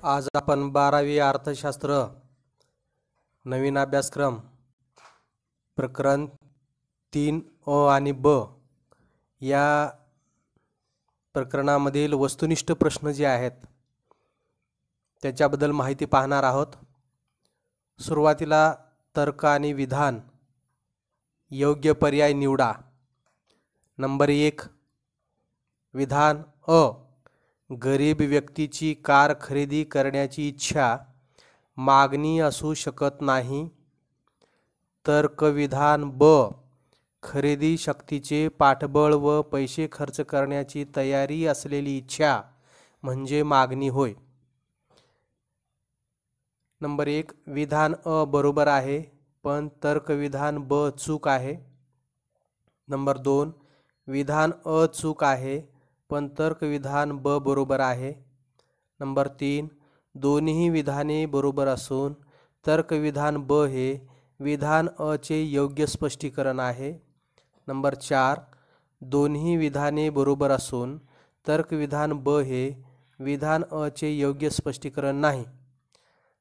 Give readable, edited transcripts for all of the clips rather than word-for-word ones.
आज आपण 12वी अर्थशास्त्र नवीन अभ्यासक्रम प्रकरण 3 अ आणि ब या प्रकरणामधील वस्तुनिष्ठ प्रश्न जे आहेत त्याच्याबद्दल माहिती पाहणार आहोत। सुरुवातीला तर्क आणि विधान योग्य पर्याय निवडा। नंबर 1 विधान अ गरीब व्यक्तीची कार खरेदी करण्याची इच्छा मागणी असू शकत नाही। तर्क विधान ब खरेदी शक्तीचे पाठबळ व पैसे खर्च करण्याची तयारी असलेली इच्छा म्हणजे मागणी होय। नंबर 1 विधान अ बरोबर आहे पण तर्क विधान ब चूक आहे। नंबर 2 विधान अ चूक आहे पण तर्क विधान ब बरोबर आहे। नंबर 3 दोन्ही विधाने बरोबर असून तर्क विधान ब हे विधान अ चे योग्य स्पष्टीकरण आहे। नंबर 4 दोन्ही विधाने बरोबर असून तर्क विधान ब हे विधान अ चे योग्य स्पष्टीकरण नाही।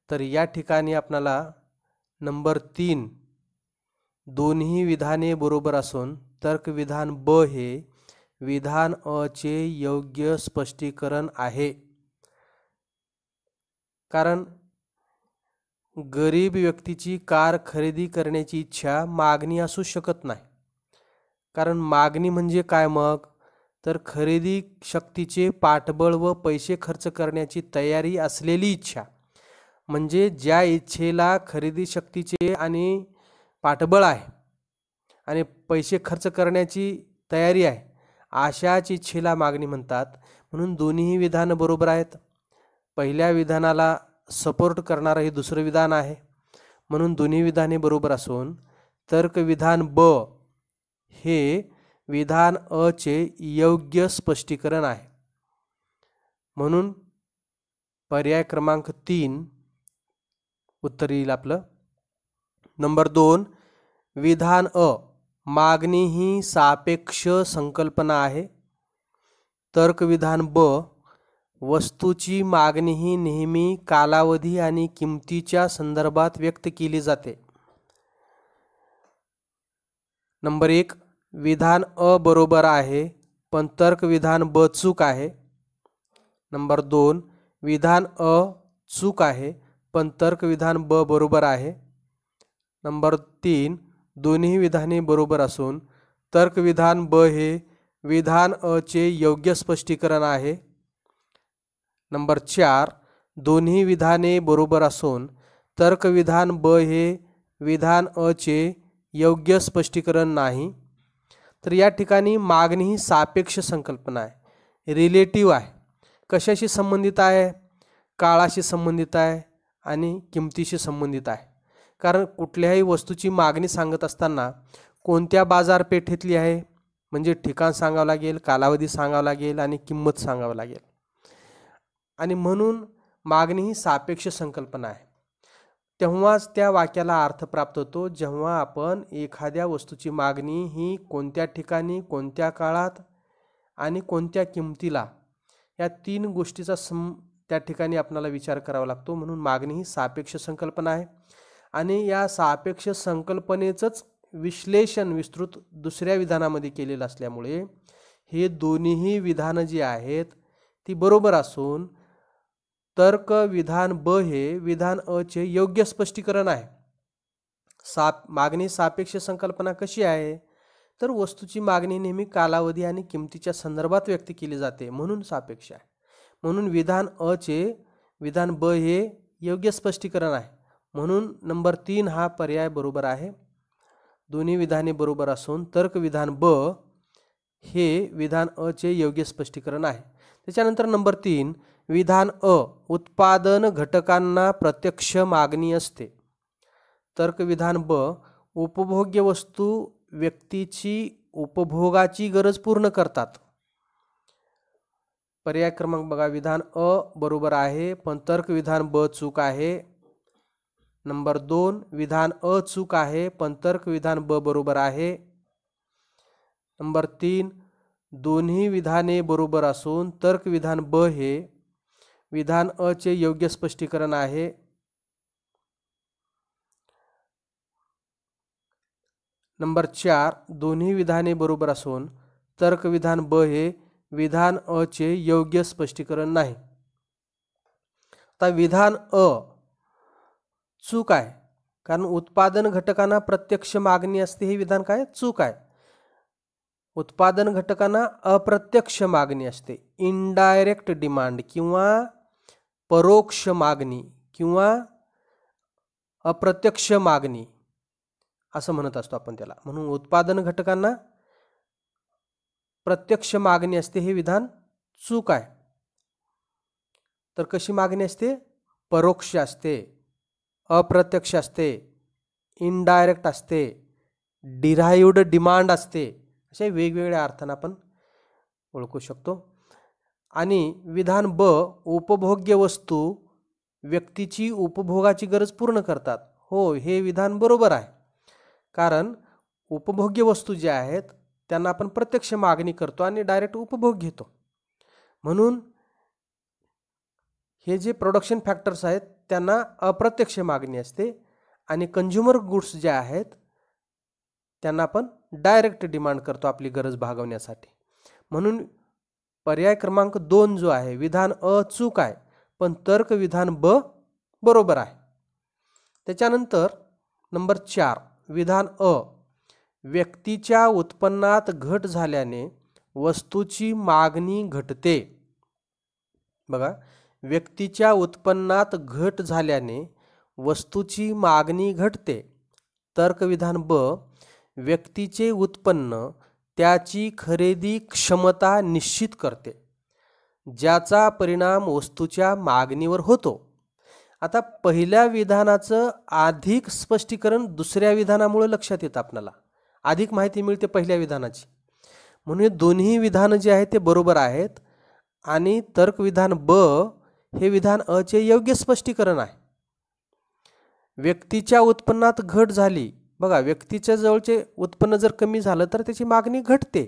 तर या ठिकाणी आपल्याला नंबर 3 दोन्ही विधाने बरोबर असून तर्क विधान ब हे विधान अ चे योग्य स्पष्टीकरण आहे। कारण गरीब व्यक्तीची कार खरेदी करण्याची इच्छा मागणी असू शकत नाही। कारण मागणी म्हणजे काय मग तर खरेदी शक्तीचे पाठबळ व पैसे खर्च करण्याची तयारी असलेली इच्छा। म्हणजे ज्या इच्छेला खरेदी शक्तीचे आणि पाठबळ आहे आणि पैसे खर्च करण्याची तयारी आहे अशाच इच्छेला मागणी म्हणतात। म्हणून दोन्ही विधान बरोबर आहेत। पहिल्या विधानाला सपोर्ट करणारं हे दुसरं विधान आहे म्हणून दोन्ही विधाने बरोबर असून तर्क विधान ब हे विधान अ चे योग्य स्पष्टीकरण आहे। म्हणून पर्याय क्रमांक 3 उत्तर येईल आपलं। नंबर 2 विधान अ मागणी ही सापेक्ष संकल्पना आहे। तर्क विधान ब वस्तूची मागणी ही नेहमी कालावधी आणि किमतीच्या संदर्भात व्यक्त केली जाते। नंबर 1 विधान अ बरोबर आहे पण तर्क विधान ब चूक आहे। नंबर 2 विधान अ चूक आहे पण तर्क विधान ब बरोबर आहे। नंबर 3 दोन्ही विधाने बरोबर असून तर्क विधान ब हे विधान अ चे योग्य स्पष्टीकरण आहे। नंबर 4 दोन्ही विधाने बरोबर असून तर्क विधान ब हे विधान अ चे योग्य स्पष्टीकरण नाही। तर या ठिकाणी मागणी ही सापेक्ष संकल्पना आहे, रिलेटिव्ह आहे। कशाशी संबंधित आहे? काळाशी संबंधित आहे आणि किमतीशी संबंधित आहे। कारण कुठल्याही वस्तूची मागणी सांगत असताना कोणत्या बाजारपेठेतली आहे म्हणजे ठिकाण सांगावं लागेल, कालावधी सांगावा लागेल आणि किंमत सांगावं लागेल। आणि म्हणून मागणी ही सापेक्ष संकल्पना आहे। तेव्हाच त्या वाक्याला अर्थ प्राप्त होतो जेव्हा आपण एखाद्या वस्तूची मागणी ही कोणत्या ठिकाणी, कोणत्या काळात आणि कोणत्या किमतीला या 3 गोष्टीचा त्या ठिकाणी आपल्याला विचार करावा लागतो। म्हणून मागणी ही सापेक्ष संकल्पना आहे आणि या सापेक्ष संकल्पनेचंच विश्लेषण विस्तृत दुसऱ्या विधानामध्ये केलेलं असल्यामुळे हे दोन्ही विधानं जी आहेत ती बरोबर असून तर्क विधान ब हे विधान अ चे योग्य स्पष्टीकरण आहे। मागणी सापेक्ष संकल्पना कशी आहे तर वस्तूची मागणी नेहमी कालावधी आणि किमतीच्या संदर्भात व्यक्त केली जाते म्हणून सापेक्ष आहे। म्हणून विधान अ चे विधान ब हे योग्य स्पष्टीकरण आहे। म्हणून नंबर 3 हा पर्याय बरोबर आहे। दोन्ही विधाने बरोबर असून तर्क विधान ब हे विधान अ चे योग्य स्पष्टीकरण आहे। त्याच्यानंतर नंबर 3 विधान अ उत्पादन घटकांना प्रत्यक्ष मागणी असते। तर्क विधान ब उपभोग्य वस्तू व्यक्तीची उपभोगाची गरज पूर्ण करतात। पर्याय क्रमांक बघा विधान अ बरोबर आहे पण तर्क विधान ब चूक आहे। नंबर 2 विधान अ चूक आहे पण तर्क विधान ब बरोबर आहे। नंबर 3 दोन्ही विधाने बरोबर असून तर्क विधान ब हे विधान अ चे योग्य स्पष्टीकरण आहे. नंबर 4, दोन्ही विधाने बरोबर असून तर्कविधान ब हे विधान अ चे योग्य स्पष्टीकरण नाही. आता विधान अ चूक आहे, कारण उत्पादन घटकांना प्रत्यक्ष मागणी असते हे विधान काय चूक आहे. उत्पादन घटकांना अप्रत्यक्ष मागणी असते, इनडायरेक्ट डिमांड किंवा परोक्ष मागणी किंवा अप्रत्यक्ष मागणी असं म्हणत असतो आपण त्याला. म्हणून उत्पादन घटकांना प्रत्यक्ष मागणी असते हे विधान चूक आहे. तर कशी मागणी असते? परोक्ष असते, अप्रत्यक्ष असते, इनडायरेक्ट असते, डिराइव्ड डिमांड असते. अशा वेगवेगळ्या अर्थानं आपण ओळखू शकतो. आणि विधान ब उपभोग्य वस्तू व्यक्तीची उपभोगाची गरज पूर्ण करतात. हो, हे विधान बरोबर आहे, कारण उपभोग्य वस्तू ज्या आहेत त्यांना आपण प्रत्यक्ष मागणी करतो आणि डायरेक्ट उपभोग घेतो. म्हणून हे जे प्रोडक्शन फॅक्टर्स आहेत त्यांना अप्रत्यक्ष मागणी असते आणि कंझ्युमर गुड्स जे आहेत त्यांना आपण डायरेक्ट डिमांड करतो आपली गरज भागवण्यासाठी. म्हणून पर्याय क्रमांक 2 जो आहे विधान अ चूक आहे, पण तर्क विधान ब बरोबर आहे. त्याच्यानंतर नंबर 4, विधान अ व्यक्तीच्या उत्पन्नात घट झाल्याने वस्तूची मागणी घटते. बघा, व्यक्तीच्या उत्पन्नात घट झाल्याने वस्तूची मागणी घटते. तर्कविधान ब व्यक्तीचे उत्पन्न त्याची खरेदी क्षमता निश्चित करते, ज्याचा परिणाम वस्तूच्या मागणीवर होतो. आता पहिल्या विधानाचं अधिक स्पष्टीकरण दुसऱ्या विधानामुळे लक्षात येतं, आपल्याला अधिक माहिती मिळते पहिल्या विधानाची. म्हणून दोन्ही विधानं जे आहेत ते बरोबर आहेत आणि तर्कविधान ब हे विधान अ चे योग्य स्पष्टीकरण आहे. व्यक्तीच्या उत्पन्नात घट झाली. बघा, व्यक्तीच्या जवळचे उत्पन्न जर कमी झालं तर त्याची मागणी घटते.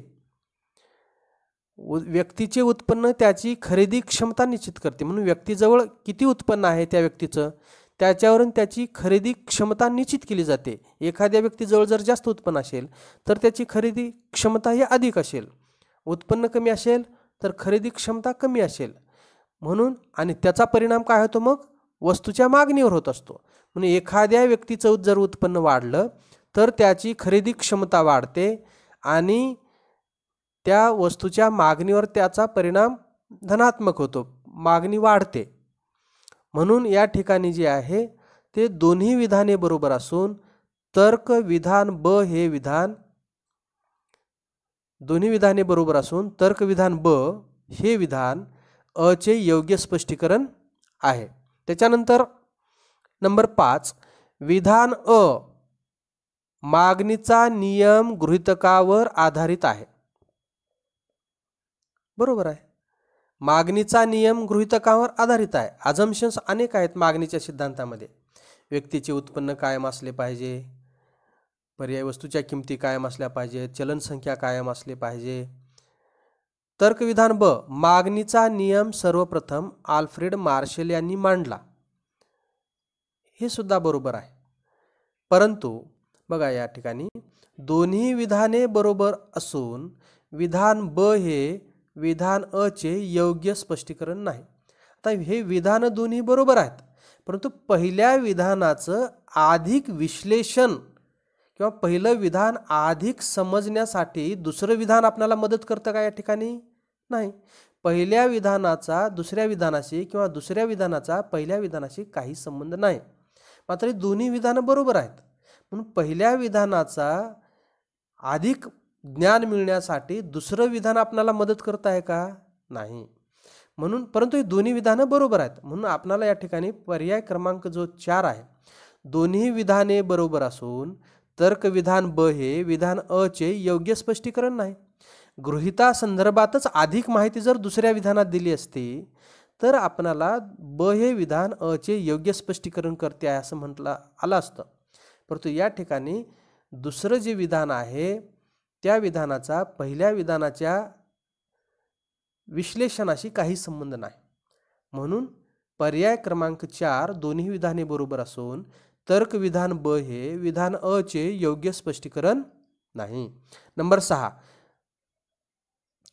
व्यक्तीचे उत्पन्न त्याची खरेदी क्षमता निश्चित करते. म्हणून व्यक्तीजवळ किती उत्पन्न आहे त्या व्यक्तीचं त्याच्यावरून त्याची खरेदी क्षमता निश्चित केली जाते. एखाद्या व्यक्तीजवळ जर जास्त उत्पन्न असेल तर त्याची खरेदी क्षमता ही अधिक असेल, उत्पन्न कमी असेल तर खरेदी क्षमता कमी असेल. म्हणून आणि त्याचा परिणाम काय होतो? मग वस्तूच्या मागणीवर होत असतो. म्हणून एखाद्या व्यक्तीचं जर उत्पन्न वाढलं तर त्याची खरेदी क्षमता वाढते आणि त्या वस्तूच्या मागणीवर त्याचा परिणाम धनात्मक होतो, मागणी वाढते. म्हणून या ठिकाणी जे आहे ते दोन्ही विधाने बरोबर असून तर्क विधान ब हे विधान दोन्ही विधाने बरोबर असून तर्क विधान ब हे विधान अ चे योग्य स्पष्टीकरण आहे. त्याच्यानंतर नंबर 5, विधान अ मागणीचा नियम गृहीतकावर आधारित आहे. बरोबर आहे, मागणीचा नियम गृहीतकावर आधारित आहे. अझम्पशन्स अनेक आहेत मागणीच्या सिद्धांतामध्ये. व्यक्तीचे उत्पन्न कायम असले पाहिजे, पर्याय वस्तूच्या किमती कायम असल्या पाहिजे, चलन संख्या कायम असले पाहिजे. तर्कविधान ब मागणीचा नियम सर्वप्रथम आल्फ्रेड मार्शल यांनी मांडला. हे सुद्धा बरोबर आहे. परंतु बघा, या ठिकाणी दोन्ही विधाने बरोबर असून विधान ब हे विधान अ चे योग्य स्पष्टीकरण नाही. आता हे विधान दोन्ही बरोबर आहेत, परंतु पहिल्या विधानाचं अधिक विश्लेषण किंवा पहिलं विधान अधिक समजण्यासाठी दुसरं विधान आपल्याला मदत करतं का? या ठिकाणी नाही. पहिल्या विधानाचा दुसऱ्या विधानाशी किंवा दुसऱ्या विधानाचा पहिल्या विधानाशी काही संबंध नाही. मात्र दोन्ही विधानं बरोबर आहेत. म्हणून पहिल्या विधानाचा अधिक ज्ञान मिळण्यासाठी दुसरं विधान आपल्याला मदत करत आहे का? नाही. म्हणून परंतु ही दोन्ही विधानं बरोबर आहेत. म्हणून आपल्याला या ठिकाणी पर्याय क्रमांक जो 4 आहे, दोन्ही विधाने बरोबर असून तर्क विधान ब हे विधान अ चे योग्य स्पष्टीकरण नाही. गृहीता संदर्भातच अधिक माहिती जर दुसऱ्या विधानात दिली असती तर आपल्याला ब हे विधान अ चे योग्य स्पष्टीकरण करते आहे असं म्हटलं आलं असतं. परंतु या ठिकाणी दुसरं जे विधान आहे त्या विधानाचा पहिल्या विधानाच्या विश्लेषणाशी काही संबंध नाही. म्हणून पर्याय क्रमांक 4 दोन्ही विधाने बरोबर असून तर्क विधान ब हे विधान अ चे योग्य स्पष्टीकरण नाही. नंबर 6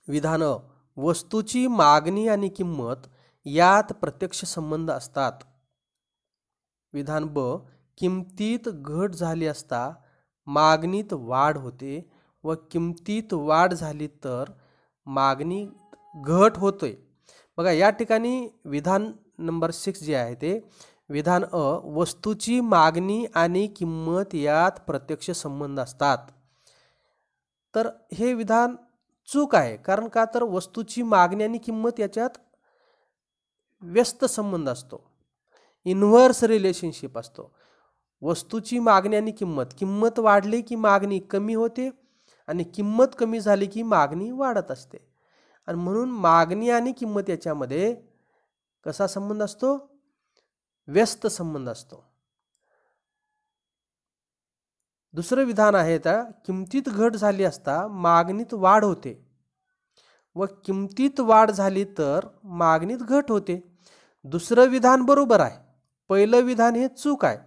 विधान अ, वस्तूची मागणी आणि किंमत यात प्रत्यक्ष संबंध असतात. विधान ब, किमतीत घट झाली असता मागणीत वाढ होते व किमतीत वाढ झाली तर मागणीत घट होते. बघा या ठिकाणी विधान नंबर 6 जे आहे ते विधान अ, वस्तूची मागणी आणि किंमत यात प्रत्यक्ष संबंध असतात. तर हे विधान चूक आहे. कारण का तर वस्तूची मागणी आणि किंमत याच्यात व्यस्त संबंध असतो, इन्व्हर्स रिलेशनशिप असतो. वस्तूची मागणी आणि किंमत वाढली की मागणी कमी होते आणि किंमत कमी झाली की मागणी वाढत असते. आणि म्हणून मागणी आणि किंमत याच्यामध्ये कसा संबंध असतो? व्यस्त संबंध असतो. दुसरं विधान आहे त्या किमतीत घट झाली असता मागणीत वाढ होते व किमतीत वाढ झाली तर मागणीत घट होते. दुसरं विधान बरोबर आहे, पहिलं विधान हे चूक आहे.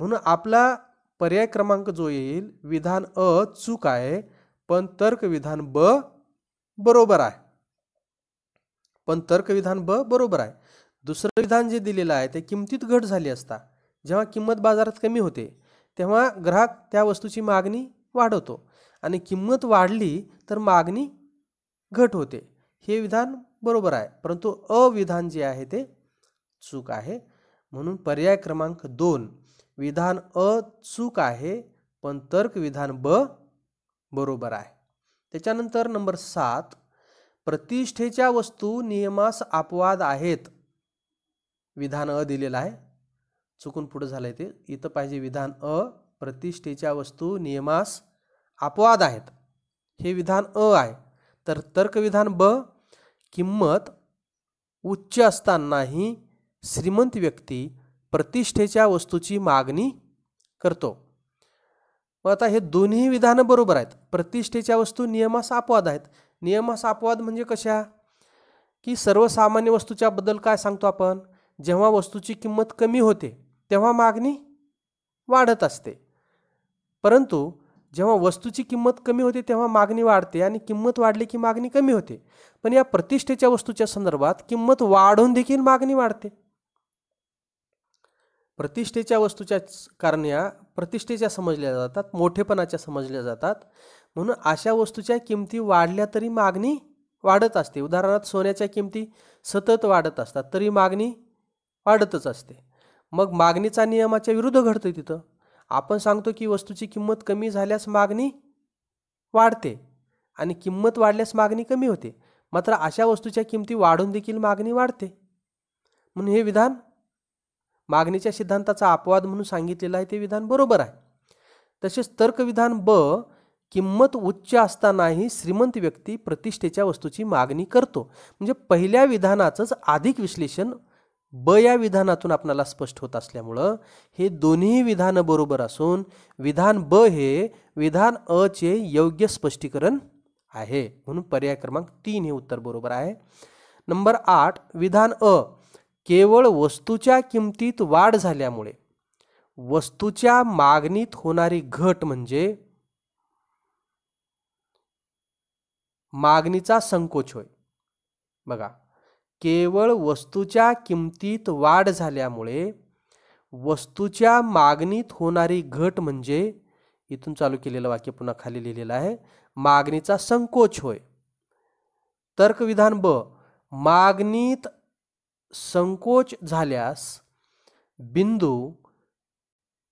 म्हणून आपला पर्याय क्रमांक जो येईल विधान अ चूक आहे पण तर्क विधान ब बरोबर आहे. पण तर्क विधान ब बरोबर आहे. दुसरं विधान जे दिलेलं आहे ते किमतीत घट झाली असता, जेव्हा किंमत बाजारात कमी होते तेव्हा ग्राहक त्या वस्तूची मागणी वाढवतो आणि किंमत वाढली तर मागणी घट होते. हे विधान बरोबर आहे, परंतु अविधान जे आहे ते चूक आहे. म्हणून पर्याय क्रमांक 2 विधान अ चूक आहे पण तर्क विधान ब बरोबर आहे. त्याच्यानंतर नंबर 7 प्रतिष्ठेच्या वस्तू नियमास अपवाद आहेत. विधान अ दिलेलं आहे, चुकून पुढे झालंय ते, इथं पाहिजे विधान अ प्रतिष्ठेच्या वस्तू नियमास अपवाद आहेत. हे विधान अ आहे. तर तर्क विधान ब किंमत उच्च असतानाही श्रीमंत व्यक्ती प्रतिष्ठेच्या वस्तूची मागणी करतो. मग आता हे दोन्ही विधानं बरोबर आहेत. प्रतिष्ठेच्या वस्तू नियमास अपवाद आहेत. नियमास अपवाद म्हणजे कशा? की सर्वसामान्य वस्तूच्या बद्दल काय सांगतो आपण? जेव्हा वस्तूची किंमत कमी होते तेव्हा मागणी वाढत असते, परंतु जेव्हा वस्तूची किंमत कमी होते तेव्हा मागणी वाढते आणि किंमत वाढली की मागणी कमी होते. पण या प्रतिष्ठेच्या वस्तूच्या संदर्भात किंमत वाढून देखील मागणी वाढते. प्रतिष्ठेच्या वस्तूच्या कारण या प्रतिष्ठेच्या समजल्या जातात, मोठेपणाच्या समजल्या जातात. म्हणून अशा वस्तूच्या किमती वाढल्या तरी मागणी वाढत असते. उदाहरणार्थ सोन्याच्या किमती सतत वाढत असतात तरी मागणी वाढतच असते. मग मागणीचा नियमाच्या विरुद्ध घडतं. तिथं आपण सांगतो की वस्तूची किंमत कमी झाल्यास मागणी वाढते आणि किंमत वाढल्यास मागणी कमी होते. मात्र अशा वस्तूच्या किमती वाढून देखील मागणी वाढते. म्हणून हे विधान मागणीच्या सिद्धांताचा अपवाद म्हणून सांगितलेलं आहे ते विधान बरोबर आहे. तसेच तर्क विधान ब किंमत उच्च असतानाही श्रीमंत व्यक्ती प्रतिष्ठेच्या वस्तूची मागणी करतो. म्हणजे पहिल्या विधानाचंच अधिक विश्लेषण ब या विधानातून आपल्याला स्पष्ट होत असल्यामुळं हे दोन्ही विधानं बरोबर असून विधान ब हे विधान अ चे योग्य स्पष्टीकरण आहे. म्हणून पर्याय क्रमांक 3 हे उत्तर बरोबर आहे. नंबर 8 विधान अ केवळ वस्तूच्या किमतीत वाढ झाल्यामुळे वस्तूच्या मागणीत होणारी घट म्हणजे मागणीचा संकोच होय. बघा, केवळ वस्तूच्या किमतीत वाढ झाल्यामुळे वस्तूच्या मागणीत होणारी घट म्हणजे, इथून चालू केलेलं वाक्य पुन्हा खाली लिहिलेलं आहे, मागणीचा संकोच होय. तर्क विधान ब मागणीत संकोच झाल्यास बिंदू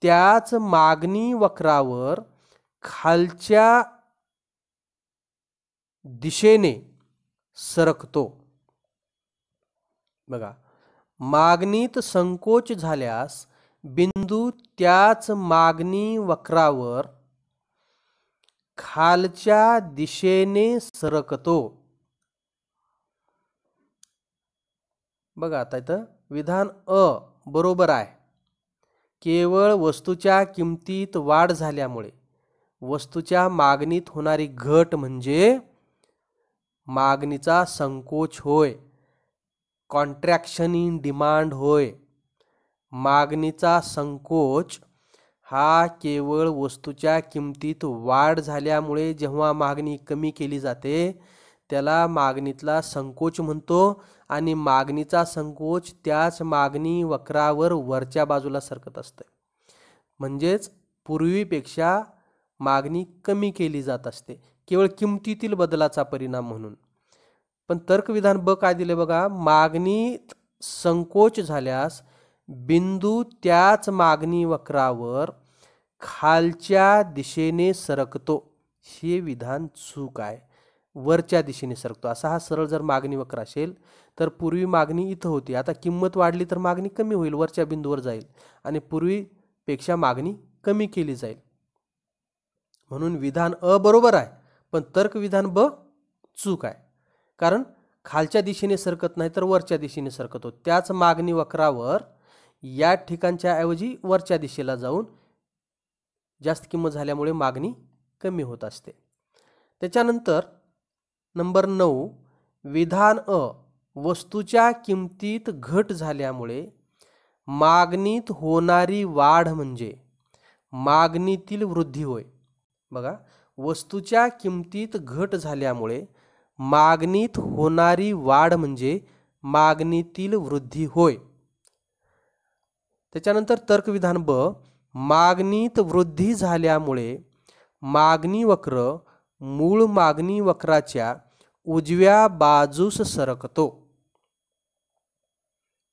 त्याच मागणी वक्रावर खालच्या दिशेने सरकतो. बघा, मागणीत संकोच झाल्यास बिंदू त्याच मागणी वक्रावर खालच्या दिशेने सरकतो. बघा आता इथं विधान अ बरोबर आहे. केवळ वस्तूच्या किमतीत वाढ झाल्यामुळे वस्तूच्या मागणीत होणारी घट म्हणजे मागणीचा संकोच होय. कॉन्ट्रॅक्शन इन डिमांड होय. मागणीचा संकोच हा केवळ वस्तूच्या किमतीत वाढ झाल्यामुळे जेव्हा मागणी कमी केली जाते त्याला मागणीतला संकोच म्हणतो आणि मागणीचा संकोच त्याच मागणी वक्रावर वरच्या बाजूला सरकत असते. म्हणजेच पूर्वीपेक्षा मागणी कमी केली जात असते केवळ किमतीतील बदलाचा परिणाम म्हणून. पण तर्कविधान ब काय दिले बघा, मागणीत संकोच झाल्यास बिंदू त्याच मागणी वक्रावर खालच्या दिशेने सरकतो. हे विधान चूक आहे. वरच्या दिशेने सरकतो असा हा सरळ जर मागणी वक्र असेल तर पूर्वी मागणी इथं होती, आता किंमत वाढली तर मागणी कमी होईल, वरच्या बिंदूवर जाईल आणि पूर्वीपेक्षा मागणी कमी केली जाईल. म्हणून विधान अ बरोबर आहे पण तर्क विधान ब चूक आहे. कारण खालच्या दिशेने सरकत नाही तर वरच्या दिशेने सरकतो. त्याच मागणी वक्रावर या ठिकाणच्या ऐवजी वरच्या दिशेला जाऊन जास्त किंमत झाल्यामुळे मागणी कमी होत असते. त्याच्यानंतर नंबर 9 विधान अ, वस्तूच्या किमतीत घट झाल्यामुळे मागणीत होणारी वाढ म्हणजे मागणीतील वृद्धी होय. बघा, वस्तूच्या किमतीत घट झाल्यामुळे मागणीत होणारी वाढ म्हणजे मागणीतील वृद्धी होय. त्याच्यानंतर तर्कविधान ब, मागणीत वृद्धी झाल्यामुळे मागणी वक्र मूळ मागणी वक्राच्या उजव्या बाजूस सरकतो.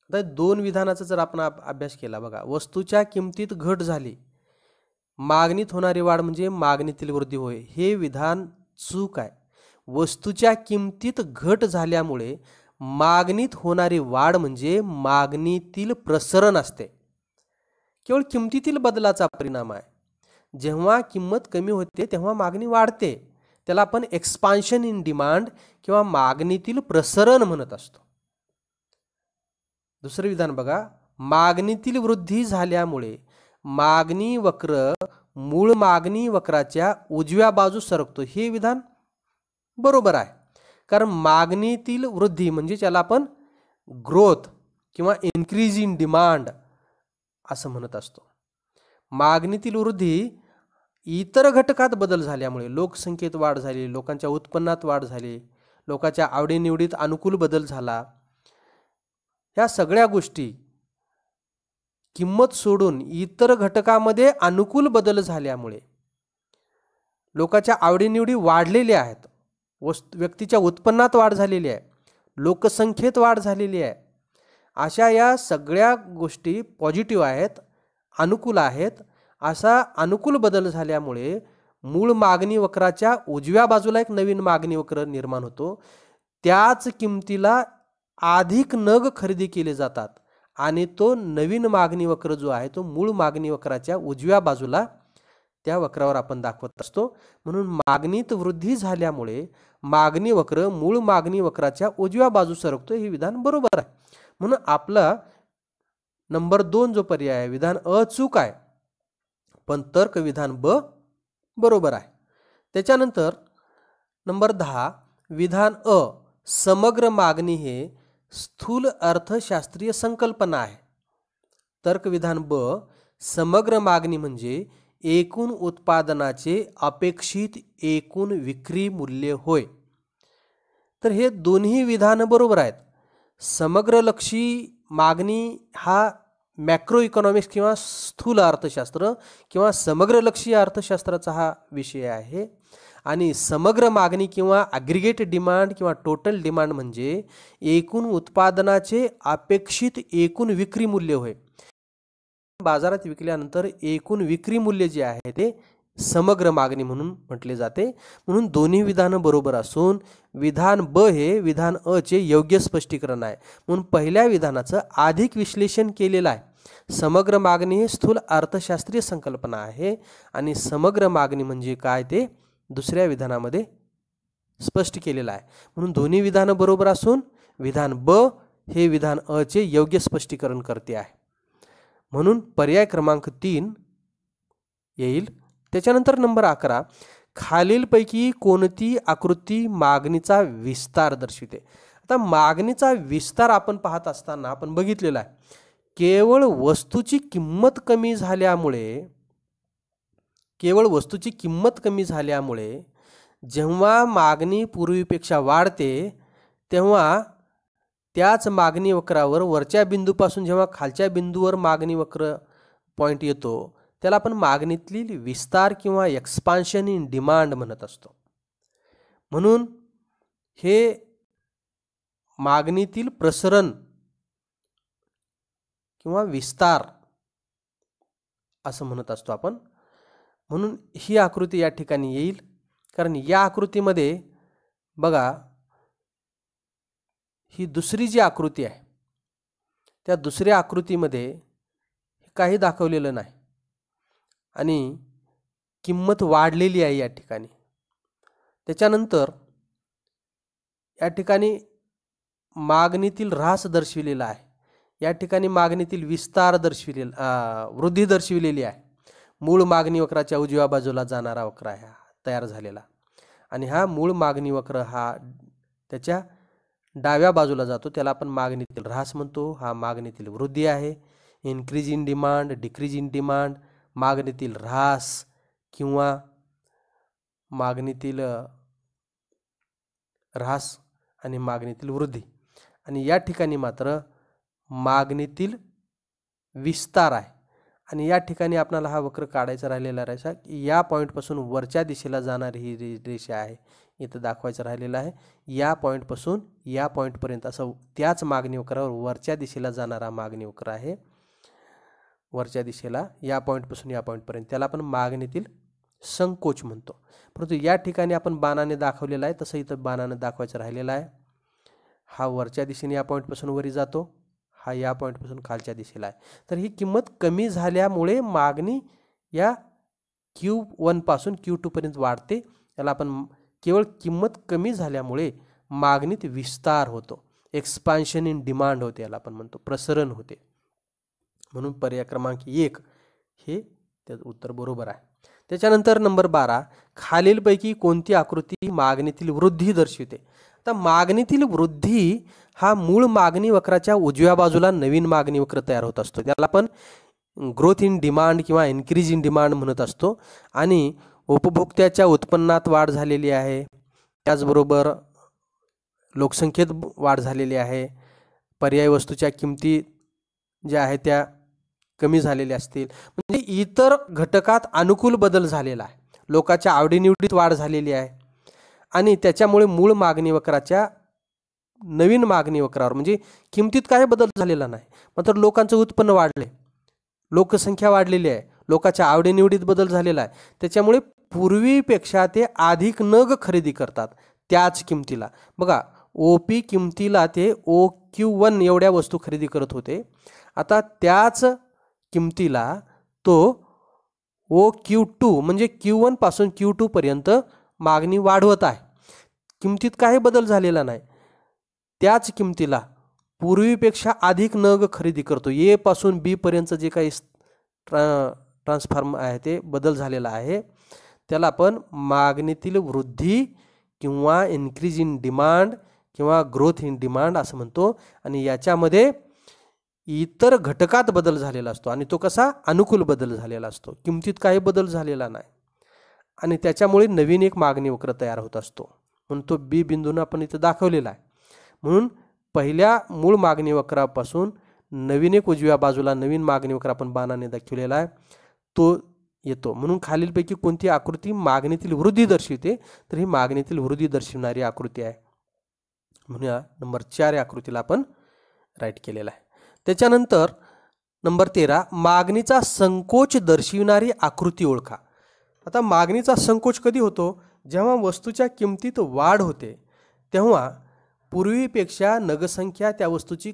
आता दोन विधानाचा जर आपण अभ्यास केला बघा, वस्तूच्या किमतीत घट झाली, मागणीत होणारी वाढ म्हणजे मागणीतील वृद्धी होय. हे विधान चूक आहे. वस्तूच्या किमतीत घट झाल्यामुळे मागणीत होणारी वाढ म्हणजे मागणीतील प्रसरण असते, केवळ किमतीतील बदलाचा परिणाम आहे. जेव्हा किंमत कमी होते तेव्हा मागणी वाढते, त्याला आपण एक्सपान्शन इन डिमांड किंवा मागणीतील प्रसरण म्हणत असतो. दुसरे विधान बघा, मागणीतील वृद्धी झाल्यामुळे मागणी वक्र मूळ मागणी वक्राच्या उजव्या बाजूस सरकतो. हे विधान बरोबर आहे. कारण मागणीतील वृद्धी म्हणजे त्याला आपण ग्रोथ किंवा इन्क्रीज इन डिमांड असं म्हणत असतो. मागणीतील वृद्धी इतर घटकात बदल झाल्यामुळे, लोकसंख्येत वाढ झाली, लोकांच्या उत्पन्नात वाढ झाली, लोकांच्या आवडीनिवडीत अनुकूल बदल झाला, ह्या सगळ्या गोष्टी किंमत सोडून इतर घटकामध्ये अनुकूल बदल झाल्यामुळे लोकांच्या आवडीनिवडी वाढलेल्या आहेत, व्यक्तीच्या उत्पन्नात वाढ झालेली आहे, लोकसंख्येत वाढ झालेली आहे. अशा या सगळ्या गोष्टी पॉझिटिव्ह आहेत, अनुकूल आहेत. असा अनुकूल बदल झाल्यामुळे मूळ मागणी वक्राच्या उजव्या बाजूला एक नवीन मागणी वक्र निर्माण होतो. त्याच किमतीला अधिक नग खरेदी केले जातात आणि तो नवीन मागणी वक्र जो आहे तो मूळ मागणी वक्राच्या उजव्या बाजूला त्या वक्रावर आपण दाखवत असतो. म्हणून मागणीत वृद्धी झाल्यामुळे मागणी वक्र मूळ मागणी वक्राच्या उजव्या बाजू सरकतो. हे विधान बरोबर आहे. म्हणून आपला नंबर 2 जो पर्याय आहे विधान अ चूक आहे पण तर्क विधान ब बरोबर आहे. त्याच्यानंतर नंबर 10 विधान अ, समग्र मागणी हे स्थूल अर्थशास्त्रीय संकल्पना आहे. तर्क विधान ब, समग्र मागणी म्हणजे एकूण उत्पादनाचे अपेक्षित एकूण विक्री मूल्य होय. तर हे दोन्ही विधान बरोबर आहेत. समग्रलक्षी मागणी हा मॅक्रो इकॉनॉमिक्स किंवा स्थूल अर्थशास्त्र किंवा समग्रलक्षी अर्थशास्त्राचा हा विषय आहे आणि समग्र मागणी किंवा ॲग्रिगेट डिमांड किंवा टोटल डिमांड म्हणजे एकूण उत्पादनाचे अपेक्षित एकूण विक्री मूल्य होय. बाजारात विकल्यानंतर एकूण विक्री मूल्य जे आहे ते समग्र मागणी म्हणून म्हटले जाते. म्हणून दोन्ही विधानं बरोबर असून विधान ब हे विधान अ चे योग्य स्पष्टीकरण आहे. म्हणून पहिल्या विधानाचं अधिक विश्लेषण केलेलं आहे. समग्र मागणी हे स्थूल अर्थशास्त्रीय संकल्पना आहे आणि समग्र मागणी म्हणजे काय ते दुसऱ्या विधानामध्ये स्पष्ट केलेलं आहे. म्हणून दोन्ही विधानं बरोबर असून विधान ब हे विधान अ चे योग्य स्पष्टीकरण करते आहे. म्हणून पर्याय क्रमांक 3 येईल. त्याच्यानंतर नंबर 11, खालीलपैकी कोणती आकृती मागणीचा विस्तार दर्शविते. आता मागणीचा विस्तार आपण पाहत असताना आपण बघितलेला आहे, केवळ वस्तूची किंमत कमी झाल्यामुळे जेव्हा मागणी पूर्वीपेक्षा वाढते तेव्हा त्याच मागणी वक्रावर वरच्या बिंदूपासून जेव्हा खालच्या बिंदूवर मागणी वक्र पॉईंट येतो त्याला आपण मागणीतील विस्तार किंवा एक्सपान्शन इन डिमांड म्हणत असतो. म्हणून हे मागणीतील प्रसरण किंवा विस्तार असं म्हणत असतो आपण. म्हणून ही आकृती या ठिकाणी येईल, कारण या आकृतीमध्ये बघा ही दुसरी जी आकृती आहे त्या दुसऱ्या आकृतीमध्ये काही दाखवलेलं नाही आणि किंमत वाढलेली आहे या ठिकाणी. त्याच्यानंतर या ठिकाणी मागणीतील ऱ्हास दर्शविलेला आहे, या ठिकाणी मागणीतील विस्तार वृद्धी दर्शविलेली आहे. मूळ मागणी वक्राच्या उजव्या बाजूला जाणारा वक्र आहे तयार झालेला, आणि हा मूळ मागणी वक्र हा त्याच्या डाव्या बाजूला जातो, त्याला आपण मागणीतील ऱ्हास म्हणतो. हा मागणीतील वृद्धी आहे. Increase in demand, decrease in demand, मागणीतील ऱ्हास किंवा मागणीतील ऱ्हास आणि मागणीतील वृद्धी. आणि या ठिकाणी मात्र मागणीतील विस्तार आहे. आणि या ठिकाणी आपल्याला हा वक्र काढायचा राहिलेला रेषा, या पॉईंटपासून वरच्या दिशेला जाणारी ही रेषा आहे, इथं दाखवायचं राहिलेलं आहे. या पॉईंटपासून या पॉईंटपर्यंत असं त्याच मागणी वक्रावर वरच्या दिशेला जाणारा मागणी वक्र आहे. वरच्या दिशेला या पॉईंटपासून या पॉईंटपर्यंत त्याला आपण मागणीतील संकोच म्हणतो. परंतु या ठिकाणी आपण बाणाने दाखवलेला आहे, तसं इथं बाणाने दाखवायचं राहिलेलं आहे. हा वरच्या दिशेने या पॉईंटपासून वरी जातो, हा या पॉईंटपासून खालच्या दिशेला आहे. तर ही किंमत कमी झाल्यामुळे मागणी या Q1 पासून Q2 पर्यंत वाढते. याला आपण केवळ किंमत कमी झाल्यामुळे मागणीत विस्तार होतो, एक्सपान्शन इन डिमांड होते, याला आपण म्हणतो प्रसरण होते. म्हणून पर्याय क्रमांक 1 हे त्याचं उत्तर बरोबर आहे. त्याच्यानंतर नंबर 12, खालीलपैकी कोणती आकृती मागणीतील वृद्धी दर्शविते? तर मागणीतील वृद्धी हा मूळ मागणी वक्राच्या उजव्या बाजूला नवीन मागणी वक्र तयार होत असतो, त्याला आपण ग्रोथ इन डिमांड किंवा इन्क्रीज इन डिमांड म्हणत असतो. आणि उपभोक्त्याच्या उत्पन्नात वाढ झालेली आहे, त्याचबरोबर लोकसंख्येत वाढ झालेली आहे, पर्यायी वस्तूच्या किमती ज्या आहेत त्या कमी झालेल्या असतील, म्हणजे इतर घटकात अनुकूल बदल झालेला आहे, लोकांच्या आवडीनिवडीत वाढ झालेली आहे. आणि त्याच्यामुळे मूळ मागणी वक्राच्या नवीन मागणी वक्रावर म्हणजे किमतीत काही बदल झालेला नाही, मात्र लोकांचं उत्पन्न वाढले, लोकसंख्या वाढलेली आहे, लोकांच्या आवडीनिवडीत बदल झालेला आहे. त्याच्यामुळे पूर्वीपेक्षा ते अधिक नग खरेदी करतात त्याच किमतीला. बघा OP किमतीला ते OQ1 एवढ्या वस्तू खरेदी करत होते, आता त्याच किमतीला तो OQ2 म्हणजे Q1 पासून Q2 पर्यंत मागणी वाढवत आहे. किमतीत काही बदल झालेला नाही, त्याच किमतीला पूर्वीपेक्षा अधिक नग खरेदी करतो. A पासून B पर्यंत जे काही ट्रान्सफॉर्म आहे ते बदल झालेला आहे, त्याला आपण मागणीतील वृद्धी किंवा इन्क्रीज इन डिमांड किंवा ग्रोथ इन डिमांड असं म्हणतो. आणि याच्यामध्ये इतर घटकात बदल झालेला असतो आणि तो कसा अनुकूल बदल झालेला असतो, किमतीत काही बदल झालेला नाही. आणि त्याच्यामुळे नवीन एक मागणी वक्र तयार होत असतो, म्हणून तो B बिंदून आपण इथं दाखवलेला आहे. म्हणून पहिल्या मूळ मागणी वक्रापासून नवीन एक उजव्या बाजूला नवीन मागणी वक्र आपण बाणाने दाखवलेला आहे तो येतो. म्हणून खालीलपैकी कोणती आकृती मागणीतील वृद्धी दर्शवते? तर ही मागणीतील वृद्धी दर्शवणारी आकृती आहे, म्हणून या नंबर 4 या आकृतीला आपण राईट केलेला आहे. त्याच्यानंतर नंबर 13, मागणीचा संकोच दर्शविणारी आकृती ओळखा. आता मागणीचा संकोच कधी होतो? जेव्हा वस्तूच्या किमतीत वाढ होते तेव्हा पूर्वीपेक्षा नगसंख्या त्या वस्तूची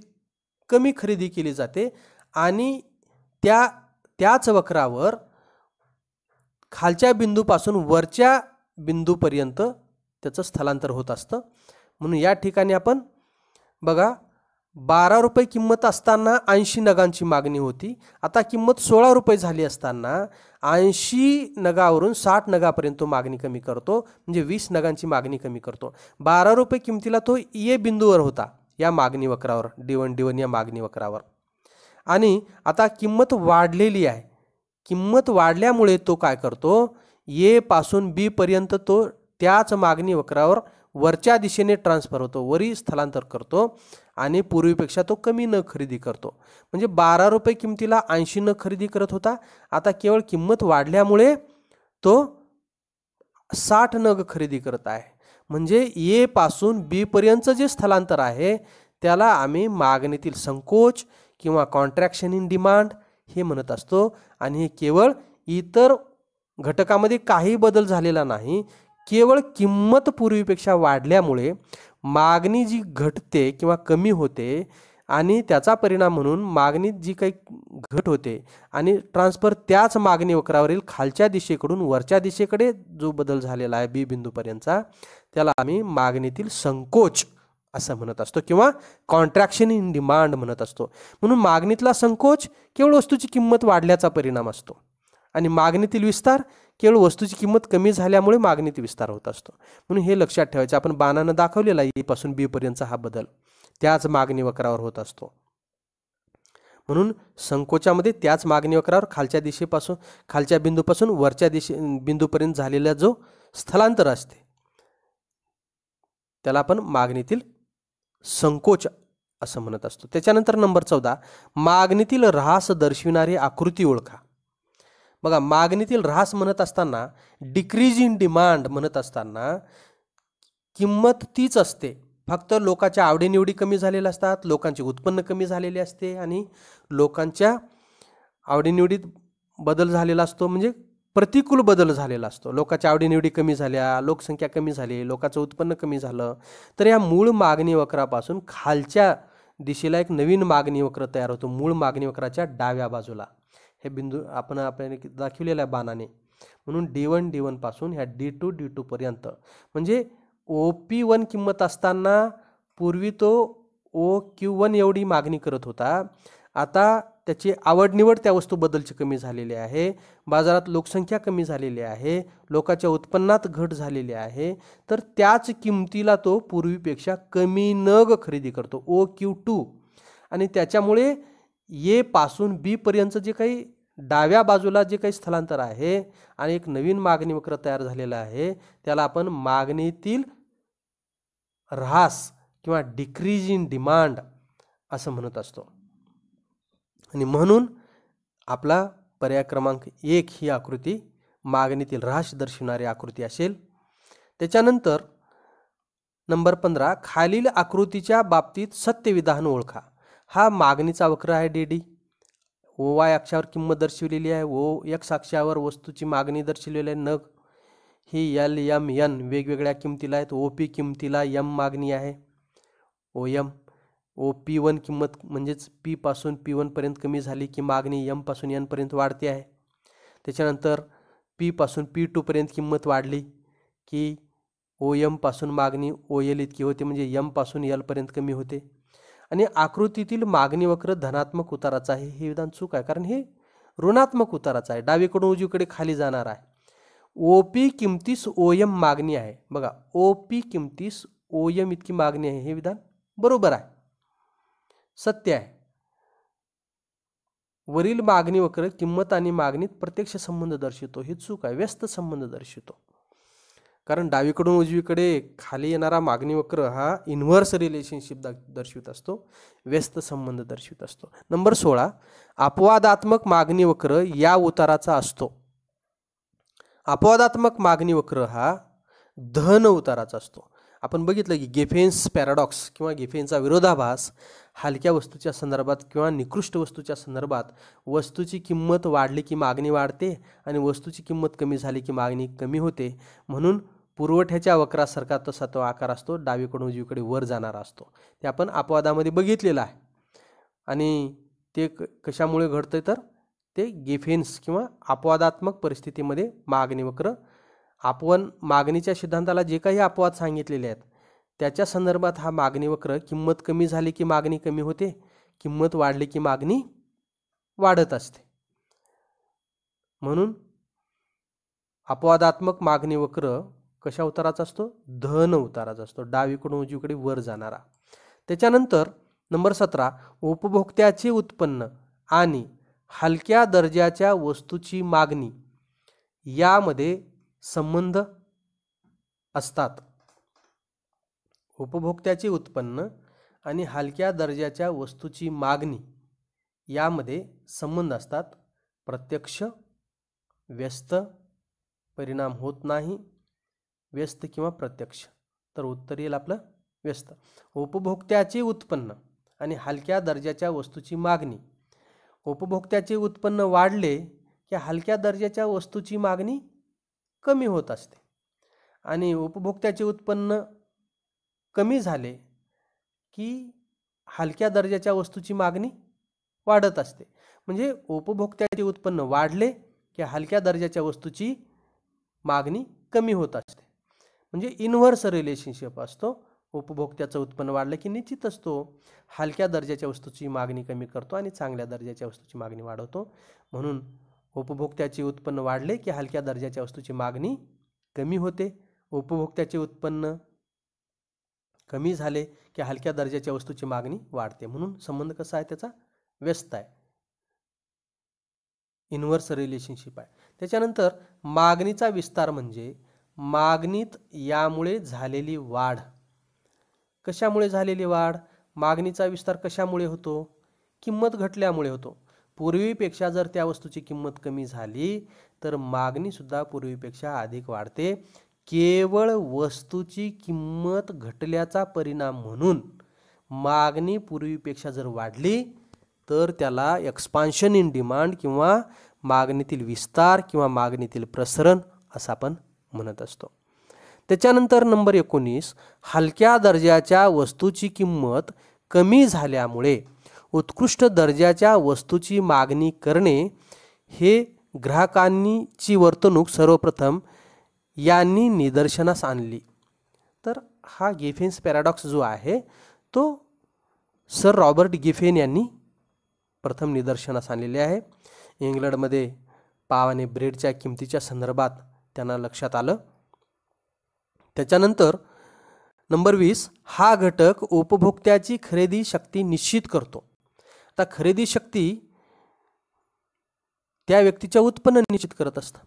कमी खरेदी केली जाते आणि त्याच वक्रावर खालच्या बिंदूपासून वरच्या बिंदूपर्यंत त्याचं स्थलांतर होत असतं. म्हणून या ठिकाणी आपण बघा ₹12 किंमत असताना 80 नगांची मागणी होती. आता किंमत ₹16 झाली असताना 80 नगावरून 60 नगापर्यंत तो मागणी कमी करतो, म्हणजे 20 नगांची मागणी कमी करतो. ₹12 किमतीला तो ए बिंदूवर होता, या मागणी वक्रावर, D1 या मागणी वक्रावर. आणि आता किंमत वाढलेली आहे. किंमत वाढल्यामुळे तो काय करतो, ए पासून बी पर्यंत तो त्याच मागणी वक्रावर वरच्या दिशेने ट्रान्सफर होतो, वरी स्थलांतर करतो आणि पूर्वीपेक्षा तो कमी नग खरेदी करतो. म्हणजे ₹12 किमतीला 80 नग खरेदी करत होता, आता केवळ किंमत वाढल्यामुळे तो 60 नग खरेदी करत आहे. म्हणजे ए पासून बी पर्यंतचं जे स्थलांतर आहे त्याला आम्ही मागणीतील संकोच किंवा कॉन्ट्रॅक्शन इन डिमांड हे म्हणत असतो. आणि हे केवळ इतर घटकामध्ये काही बदल झालेला नाही, केवळ किंमत पूर्वीपेक्षा वाढल्यामुळे मागणी जी घटते किंवा कमी होते आणि त्याचा परिणाम म्हणून मागणीत जी काही घट होते आणि ट्रान्सफर त्याच मागणी वक्रावरील खालच्या दिशेकडून वरच्या दिशेकडे जो बदल झालेला आहे बी बिंदूपर्यंतचा, त्याला आम्ही मागणीतील संकोच असं म्हणत असतो किंवा कॉन्ट्रॅक्शन इन डिमांड म्हणत असतो. म्हणून मागणीतला संकोच केवळ वस्तूची किंमत वाढल्याचा परिणाम असतो आणि मागणीतील विस्तार केवळ वस्तूची किंमत कमी झाल्यामुळे मागणीत विस्तार होत असतो. म्हणून हे लक्षात ठेवायचं. आपण बाणानं दाखवलेला ए पासून बी पर्यंतचा हा बदल त्याच मागणी वक्रावर होत असतो. म्हणून संकोचामध्ये त्याच मागणी वक्रावर खालच्या बिंदूपासून वरच्या बिंदूपर्यंत झालेला जो स्थलांतर असते त्याला आपण मागणीतील संकोच असं म्हणत असतो. त्याच्यानंतर नंबर 14, मागणीतील ऱ्हास दर्शविणारी आकृती ओळखा. बघा, मागणीतील ऱ्हास म्हणत असताना, डिक्रीज इन डिमांड म्हणत असताना किंमत तीच असते, फक्त लोकांच्या आवडीनिवडी कमी झालेल्या असतात, लोकांचे उत्पन्न कमी झालेले असते आणि लोकांच्या आवडीनिवडीत बदल झालेला असतो, म्हणजे प्रतिकूल बदल झालेला असतो. लोकांच्या आवडीनिवडी कमी झाल्या, लोकसंख्या कमी झाली, लोकांचं उत्पन्न कमी झालं, तर या मूळ मागणी वक्रापासून खालच्या दिशेला एक नवीन मागणी वक्र तयार होतो. मूळ मागणी वक्राच्या डाव्या बाजूला हे बिंदू आपण दाखवलेल्या बाणाने. म्हणून D1 पासून ह्या D2 पर्यंत, म्हणजे OP1 किंमत असताना पूर्वी तो OQ1 एवढी मागणी करत होता, आता त्याची आवडनिवड त्या वस्तू बदलची कमी झालेली आहे, बाजारात लोकसंख्या कमी झालेली आहे, लोकांच्या उत्पन्नात घट झालेली आहे, तर त्याच किमतीला तो पूर्वीपेक्षा कमी नग खरेदी करतो OQ2. आणि त्याच्यामुळे ए पासून बी पर्यंत जे काही डाव्या बाजूला जे काही स्थलांतर आहे आणि एक नवीन मागणी वक्र तयार झालेला आहे त्याला आपण मागणीतील ऱ्हास किंवा डिक्रीज इन डिमांड असं म्हणत असतो. आणि म्हणून आपला पर्याय क्रमांक 1 ही आकृती मागणीतील ऱ्हास दर्शवणारी आकृती असेल. त्याच्यानंतर नंबर 15, खालील आकृतीच्या बाबतीत सत्य विधान ओळखा. हा मागणीचा वक्र आहे DD. OY अक्षावर किंमत दर्शवलेली आहे, OX अक्षावर वस्तूची मागणी दर्शवलेली आहे, नग ही LMN वेगवेगळ्या किमतीला आहेत. OP किमतीला M मागणी आहे, OM. OP1 किंमत म्हणजेच P पासून P1 पर्यंत कमी झाली की मागणी M पासून N पर्यंत वाढते आहे. त्याच्यानंतर P पासून P2 पर्यंत किंमत वाढली की OM पासून मागणी OL इतकी होते, म्हणजे M पासून L पर्यंत कमी होते. आणि आकृतीतील मागणी वक्र धनात्मक उताराचा आहे, हे विधान चूक आहे, कारण हे ऋणात्मक उताराचा आहे, डावीकडून उजवीकडे खाली जाणार आहे. OP किमतीस OM मागणी आहे. बघा, OP किमतीस OM इतकी मागणी आहे, हे विधान बरोबर आहे, सत्य आहे. वरील मागणी वक्र किंमत आणि मागणीत प्रत्यक्ष संबंध दर्शवतो, हे चूक आहे, व्यस्त संबंध दर्शवतो. कारण डावीकडून उजवीकडे खाली येणारा मागणी वक्र हा इन्व्हर्स रिलेशनशिप दर्शवित असतो, व्यस्त संबंध दर्शवित असतो. नंबर 16, अपवादात्मक मागणी वक्र या उताराचा असतो. अपवादात्मक मागणी वक्र हा धन उताराचा असतो. आपण बघितलं की गेफेन्स पॅराडॉक्स किंवा गेफेन्सचा विरोधाभास हलक्या वस्तूच्या संदर्भात किंवा निकृष्ट वस्तूच्या संदर्भात वस्तूची किंमत वाढली की मागणी वाढते आणि वस्तूची किंमत कमी झाली की मागणी कमी होते. म्हणून पुरवठ्याच्या वक्रासारखा तसा तो आकार असतो, डावीकडून उजवीकडे वर जाणारा असतो. ते आपण अपवादामध्ये बघितलेलं आहे. आणि ते कशामुळे घडतं, तर ते गेफेन्स किंवा अपवादात्मक परिस्थितीमध्ये मागणी वक्र, आपण मागणीच्या सिद्धांताला जे काही अपवाद सांगितलेले आहेत त्याच्या संदर्भात हा मागणी वक्र किंमत कमी झाली की मागणी कमी होते, किंमत वाढली की मागणी वाढत असते. म्हणून अपवादात्मक मागणी वक्र कशा उताराचा असतो? धन उताराचा असतो, डावीकडून उजवीकडे वर जाणारा. त्याच्यानंतर नंबर 17, उपभोक्त्याचे उत्पन्न आणि हलक्या दर्जाच्या वस्तूची मागणी यामध्ये संबंध असतात. उपभोक्त्याचे उत्पन्न आणि हलक्या दर्जाच्या वस्तूची मागणी यामध्ये संबंध असतात. प्रत्यक्ष, व्यस्त, परिणाम होत नाही, व्यस्त किंवा प्रत्यक्ष. तर उत्तर येईल आपलं व्यस्त. उपभोक्त्याचे उत्पन्न आणि हलक्या दर्जाच्या वस्तूची मागणी. उपभोक्त्याचे उत्पन्न वाढले की हलक्या दर्जाच्या वस्तूची मागणी कमी होत असते, आणि उपभोक्त्याचे उत्पन्न कमी झाले की हलक्या दर्जाच्या वस्तूची मागणी वाढत असते. म्हणजे उपभोक्त्याचे उत्पन्न वाढले की हलक्या दर्जाच्या वस्तूची मागणी कमी होत असते. म्हणजे इन्व्हर्स रिलेशनशिप असतो. उपभोक्त्याचं उत्पन्न वाढलं की निश्चितच तो हलक्या दर्जाच्या वस्तूची मागणी कमी करतो आणि चांगल्या दर्जाच्या वस्तूची मागणी वाढवतो. म्हणून उपभोक्त्याचे उत्पन्न वाढले की हलक्या दर्जाच्या वस्तूची मागणी कमी होते. उपभोक्त्याचे उत्पन्न कमी झाले की हलक्या दर्जाच्या वस्तूची मागणी वाढते. म्हणून संबंध कसा आहे त्याचा? व्यस्त आहे, इन्व्हर्स रिलेशनशिप आहे. त्याच्यानंतर मागणीचा विस्तार म्हणजे मागणीत यामुळे झालेली वाढ. कशामुळे झालेली वाढ? मागणीचा विस्तार कशामुळे होतो? किंमत घटल्यामुळे होतो. पूर्वीपेक्षा जर त्या वस्तूची किंमत कमी झाली तर मागणी सुद्धा पूर्वीपेक्षा अधिक वाढते. केवळ वस्तूची किंमत घटल्याचा परिणाम म्हणून मागणी पूर्वीपेक्षा जर वाढली तर त्याला एक्सपान्शन इन डिमांड किंवा मागणीतील विस्तार किंवा मागणीतील प्रसरण असं आपण म्हणत असतो. त्याच्यानंतर नंबर 19, हलक्या दर्जाच्या वस्तूची किंमत कमी झाल्यामुळे उत्कृष्ट दर्जाच्या वस्तूची मागणी करणे हे ग्राहकांची वर्तणूक सर्वप्रथम यांनी निदर्शनास आणली. तर हा गिफेन्स पॅराडॉक्स जो आहे तो सर रॉबर्ट गिफेन यांनी प्रथम निदर्शनास आणलेले आहे. इंग्लंडमध्ये पाव आणि ब्रेडच्या किमतीच्या संदर्भात त्यांना लक्षात आलं. त्याच्यानंतर नंबर 20, हा घटक उपभोक्त्याची खरेदी शक्ती निश्चित करतो. आता खरेदी शक्ती त्या व्यक्तीच्या उत्पन्न निश्चित करत असतं.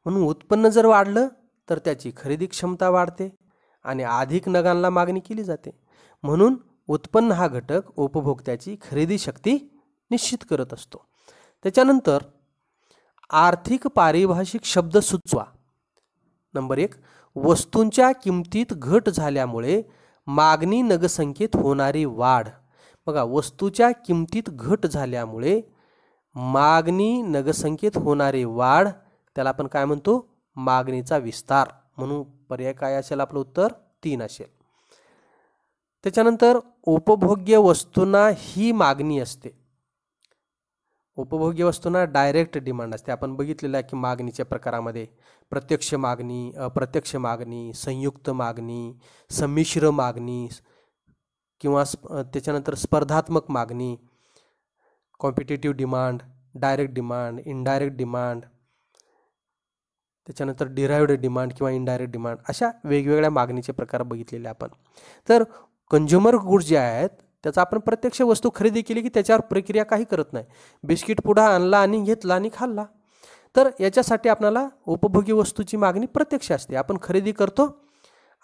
म्हणून उत्पन्न जर वाढलं तर त्याची खरेदी क्षमता वाढते आणि अधिक नगांना मागणी केली जाते. म्हणून उत्पन्न हा घटक उपभोक्त्याची खरेदी शक्ती निश्चित करत असतो. त्याच्यानंतर आर्थिक पारिभाषिक शब्द सुचवा. नंबर 1, वस्तूंच्या किमतीत घट झाल्यामुळे मागणी नगसंख्येत होणारी वाढ. बघा, वस्तूच्या किमतीत घट झाल्यामुळे मागणी नगसंख्येत होणारी वाढ, त्याला आपण काय म्हणतो? मागणीचा विस्तार. म्हणून पर्याय काय असेल? आपलं उत्तर 3 असेल. त्याच्यानंतर उपभोग्य वस्तूंना ही मागणी असते. उपभोग्य वस्तूंना डायरेक्ट डिमांड असते. आपण बघितलेलं आहे की मागणीच्या प्रकारामध्ये प्रत्यक्ष मागणी, अप्रत्यक्ष मागणी, संयुक्त मागणी, संमिश्र मागणी किंवा त्याच्यानंतर स्पर्धात्मक मागणी, competitive demand, direct demand, indirect demand, त्याच्यानंतर डिराइव्ड डिमांड किंवा इनडायरेक्ट डिमांड, अशा वेगवेगळ्या मागणीचे प्रकार बघितलेले आपण. तर कंझ्युमर गुड्स जे आहेत त्याचा आपण प्रत्यक्ष वस्तू खरेदी केली की त्याच्यावर प्रक्रिया काही करत नाही. बिस्किट पुडा आणला आणि घेतला आणि खाल्ला. तर याच्यासाठी आपल्याला उपभोगी वस्तूची मागणी प्रत्यक्ष असते. आपण खरेदी करतो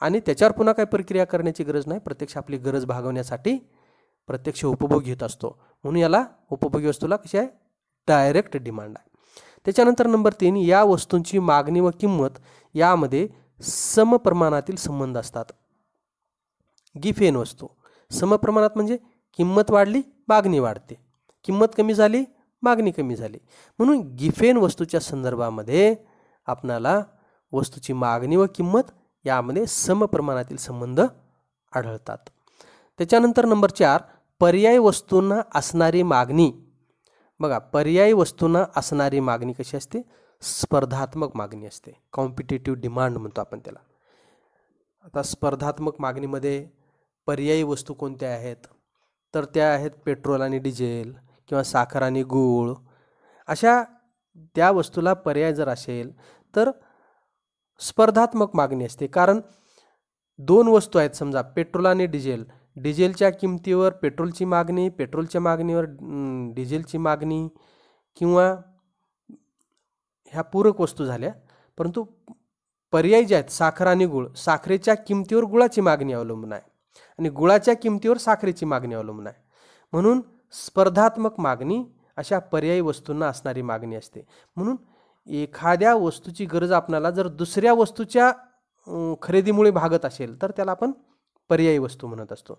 आणि त्याच्यावर पुन्हा काही प्रक्रिया करण्याची गरज नाही. प्रत्यक्ष आपली गरज भागवण्यासाठी प्रत्यक्ष उपभोग घेत असतो. म्हणून याला उपभोगी वस्तूला कशी आहे? डायरेक्ट डिमांड आहे. त्याच्यानंतर नंबर 3, या वस्तूंची मागणी व किंमत यामध्ये समप्रमाणातील संबंध असतात. गिफेन वस्तू समप्रमाणात म्हणजे किंमत वाढली मागणी वाढते, किंमत कमी झाली मागणी कमी झाली. म्हणून गिफेन वस्तूच्या संदर्भामध्ये आपणाला वस्तूची मागणी व किंमत यामध्ये समप्रमाणातील संबंध आढळतात. त्याच्यानंतर नंबर 4, पर्यायी वस्तूंना असणारी मागणी. बघा, पर्यायी वस्तूंना असणारी मागणी कशी असते? स्पर्धात्मक मागणी असते. कॉम्पिटिटिव्ह डिमांड म्हणतो आपण त्याला. आता स्पर्धात्मक मागणीमध्ये पर्यायी वस्तू कोणत्या आहेत, तर त्या आहेत पेट्रोल आणि डिझेल किंवा साखर आणि गूळ. अशा त्या वस्तूला पर्याय जर असेल तर स्पर्धात्मक मागणी असते. कारण दोन वस्तू आहेत, समजा पेट्रोल आणि डिझेल, डिझेलच्या किमतीवर पेट्रोलची मागणी, पेट्रोलच्या मागणीवर डिझेलची मागणी, किंवा ह्या पूरक वस्तू झाल्या. परंतु पर्याय जे आहेत साखर आणि गुळ, साखरेच्या किमतीवर गुळाची मागणी अवलंबून आहे आणि गुळाच्या किमतीवर साखरेची मागणी अवलंबून आहे. म्हणून स्पर्धात्मक मागणी अशा पर्यायी वस्तूंना असणारी मागणी असते. म्हणून एखाद्या वस्तूची गरज आपल्याला जर दुसऱ्या वस्तूच्या खरेदीमुळे भागत असेल तर त्याला आपण पर्यायी वस्तू म्हणत असतो.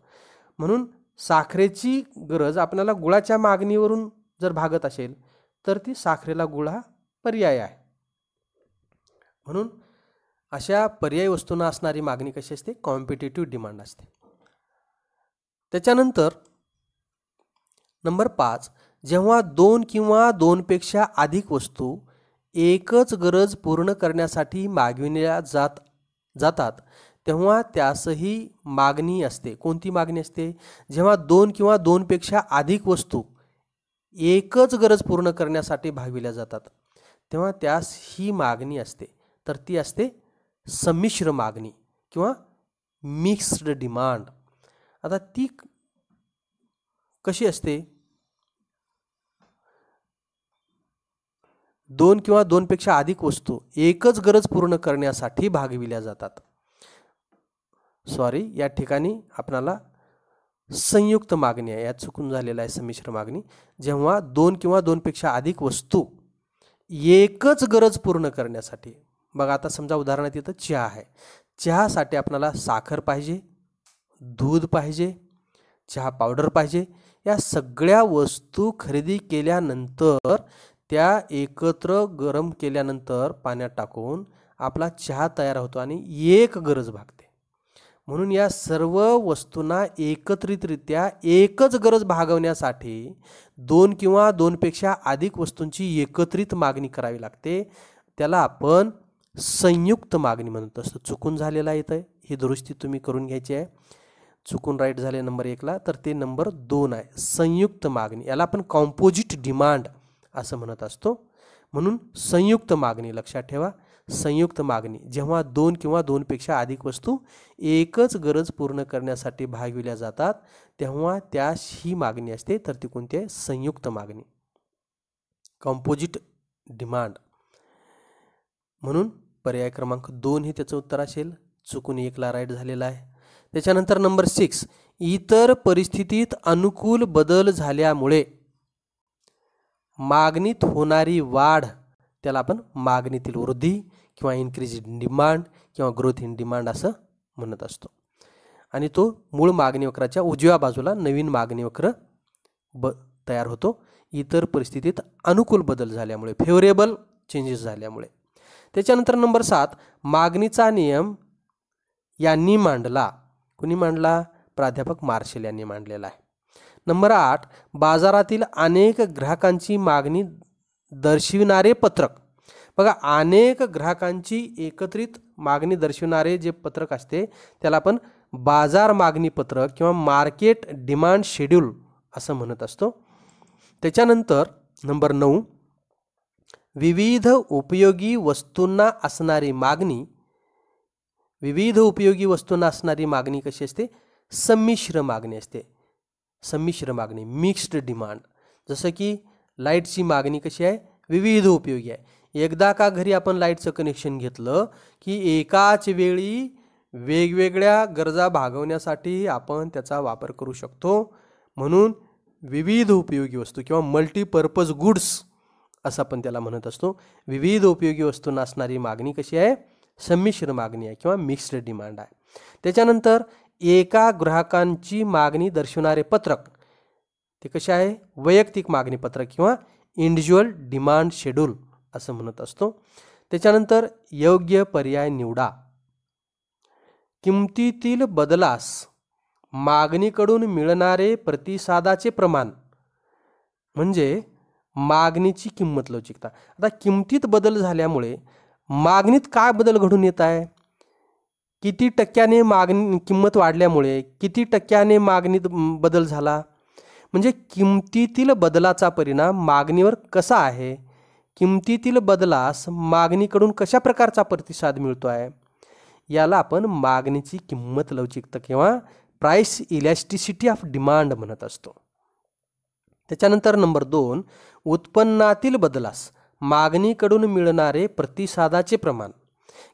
म्हणून साखरेची गरज आपल्याला गुळाच्या मागणीवरून जर भागत असेल तर ती साखरेला गुळ हा पर्याय आहे. म्हणून अशा पर्यायी वस्तूंना असणारी मागणी कशी असते, कॉम्पिटिटिव्ह डिमांड असते. त्याच्यानंतर नंबर 5, जेव्हा दोन किंवा दोनपेक्षा अधिक वस्तू एकच गरज पूर्ण करण्यासाठी मागविल्या जातात तेव्हा त्यासही मागणी असते. कोणती मागणी असते? जेव्हा दोन किंवा दोनपेक्षा अधिक वस्तू एकच गरज पूर्ण करण्यासाठी भागविल्या जातात तेव्हा त्यास ही मागणी असते. तर ती असते संमिश्र मागणी किंवा मिक्स्ड डिमांड. आता ती कशी असते? दोन किंवा दोनपेक्षा अधिक वस्तू एकच गरज पूर्ण करण्यासाठी भागविल्या जातात. या ठिकाणी आपल्याला संयुक्त मागणी आहे, यात चुकून झालेला आहे संमिश्र मागणी. जेव्हा दोन किंवा दोनपेक्षा अधिक वस्तू एकच गरज पूर्ण करण्यासाठी, बघा आता समजा उदाहरणार्थ इथं चहा आहे, चहासाठी आपल्याला साखर पाहिजे, दूध पाहिजे, चहा पावडर पाहिजे. या सगळ्या वस्तू खरेदी केल्यानंतर त्या एकत्र गरम केल्यानंतर पाण्यात टाकून आपला चहा तयार होतो आणि एक गरज भागते. म्हणून या सर्व वस्तूंना एकत्रितरित्या एकच गरज भागवण्यासाठी दोन किंवा दोनपेक्षा अधिक वस्तूंची एकत्रित मागणी करावी लागते. त्याला आपण संयुक्त मागणी म्हणत असतो. चुकून झालेला इथं ही दुरुस्ती तुम्ही करून घ्यायची आहे. चुकून राईट झाले नंबर 1ला, तर ते नंबर 2 आहे संयुक्त मागणी. याला आपण कॉम्पोजिट डिमांड असं म्हणत असतो. म्हणून संयुक्त मागणी लक्षात ठेवा. संयुक्त मागणी जेव्हा दोन किंवा दोनपेक्षा अधिक वस्तू एकच गरज पूर्ण करण्यासाठी भागविल्या जातात तेव्हा त्यास ही मागणी असते. तर ती कोणती आहे? संयुक्त मागणी, कॉम्पोजिट डिमांड. म्हणून पर्याय क्रमांक 2 हे त्याचं उत्तर असेल. चुकून 1ला राईट झालेला आहे. त्याच्यानंतर नंबर 6, इतर परिस्थितीत अनुकूल बदल झाल्यामुळे मागणीत होणारी वाढ, त्याला आपण मागणीतील वृद्धी किंवा इन्क्रीज इन डिमांड किंवा ग्रोथ इन डिमांड असं म्हणत असतो. आणि तो मूळ मागणी वक्राच्या उजव्या बाजूला नवीन मागणी वक्र तयार होतो. इतर परिस्थितीत अनुकूल बदल झाल्यामुळे, फेवरेबल चेंजेस झाल्यामुळे. त्याच्यानंतर नंबर 7, मागणीचा नियम यांनी मांडला. कुणी मांडला? प्राध्यापक मार्शल यांनी मांडलेला आहे. नंबर 8, बाजारातील अनेक ग्राहकांची मागणी दर्शविणारे पत्रक. बघा, अनेक ग्राहकांची एकत्रित मागणी दर्शविणारे जे पत्रक असते त्याला आपण बाजार मागणी पत्रक किंवा मार्केट डिमांड शेड्यूल असं म्हणत असतो. त्याच्यानंतर नंबर 9, विविध उपयोगी वस्तूंना असणारी मागणी. विविध उपयोगी वस्तूंना असणारी मागणी कशी असते? संमिश्र मागणी असते. संमिश्र मागणी, मिक्स्ड डिमांड. जसं की लाईटची मागणी कशी आहे? विविध उपयोगी आहे. एकदा का घरी आपण लाईटचं कनेक्शन घेतलं की एकाच वेळी वेगवेगळ्या गरजा भागवण्यासाठी आपण त्याचा वापर करू शकतो. म्हणून विविध उपयोगी वस्तू किंवा मल्टीपर्पज गुड्स असं आपण त्याला म्हणत असतो. विविध उपयोगी वस्तूंना असणारी मागणी कशी आहे? संमिश्र मागणी आहे किंवा मिक्स्ड डिमांड आहे. त्याच्यानंतर एका ग्राहकांची मागणी दर्शवणारे पत्रक, ते कसे आहे? वैयक्तिक मागणी पत्रक किंवा इंडिव्हिज्युअल डिमांड शेड्यूल असं म्हणत असतो. त्याच्यानंतर योग्य पर्याय निवडा. किमतीतील बदलास मागणीकडून मिळणारे प्रतिसादाचे प्रमाण म्हणजे मागणीची किंमत लवचिकता. आता किमतीत बदल झाल्यामुळे मागणीत काय बदल घडून येत आहे? किती टक्क्याने किंमत वाढल्यामुळे किती टक्क्याने मागणीत बदल झाला, म्हणजे किमतीतील बदलाचा परिणाम मागणीवर कसा आहे, किमतीतील बदलास मागणीकडून कशा प्रकारचा प्रतिसाद मिळतो आहे, याला आपण मागणीची किंमत लवचिकता किंवा प्राइस इलॅस्टिसिटी ऑफ डिमांड म्हणत असतो. त्याच्यानंतर नंबर 2, उत्पन्नातील बदलास मागणीकडून मिळणारे प्रतिसादाचे प्रमाण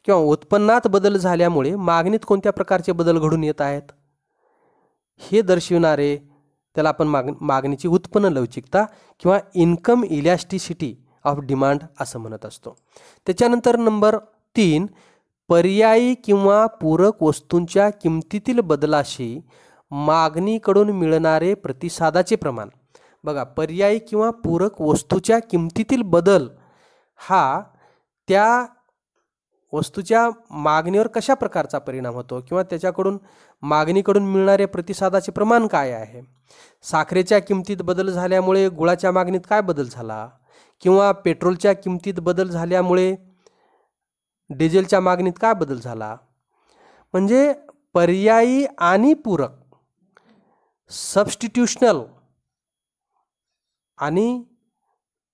किंवा उत्पन्नात बदल झाल्यामुळे मागणीत कोणत्या प्रकारचे बदल घडून येत आहेत हे दर्शविणारे त्याला आपण मागणीची उत्पन्न लवचिकता किंवा इन्कम इलॅस्टिसिटी ऑफ डिमांड असं म्हणत असतो. त्याच्यानंतर नंबर 3, पर्यायी किंवा पूरक वस्तूंच्या किमतीतील बदलाशी मागणीकडून मिळणारे प्रतिसादाचे प्रमाण. बघा, पर्यायी किंवा पूरक वस्तूच्या किमतीतील बदल हा त्या वस्तूच्या मागणीवर कशा प्रकारचा परिणाम होतो किंवा त्याच्याकडून मागणीकडून मिळणारे प्रतिसादाचे प्रमाण काय आहे. साखरेच्या किमतीत बदल झाल्यामुळे गुळाच्या मागणीत काय बदल झाला, किंवा पेट्रोलच्या किमतीत बदल झाल्यामुळे डिझेलच्या मागणीत काय बदल झाला. म्हणजे पर्यायी आणि पूरक, सबस्टिट्यूशनल आणि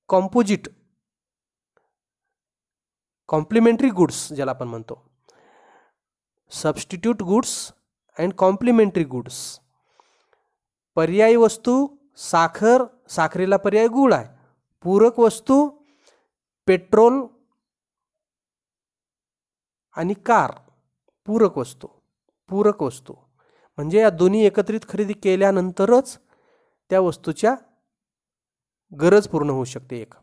कॉम्पोजिट, कॉम्प्लिमेंटरी गुड्स ज्याला आपण म्हणतो, substitute goods and complementary goods. पर्यायी वस्तू साखर, साखरेला पर्याय गुळ आहे. पूरक वस्तू पेट्रोल आणि कार. पूरक वस्तू म्हणजे या दोन्ही एकत्रित खरेदी केल्यानंतरच त्या वस्तूच्या गरज पूर्ण होऊ शकते एक.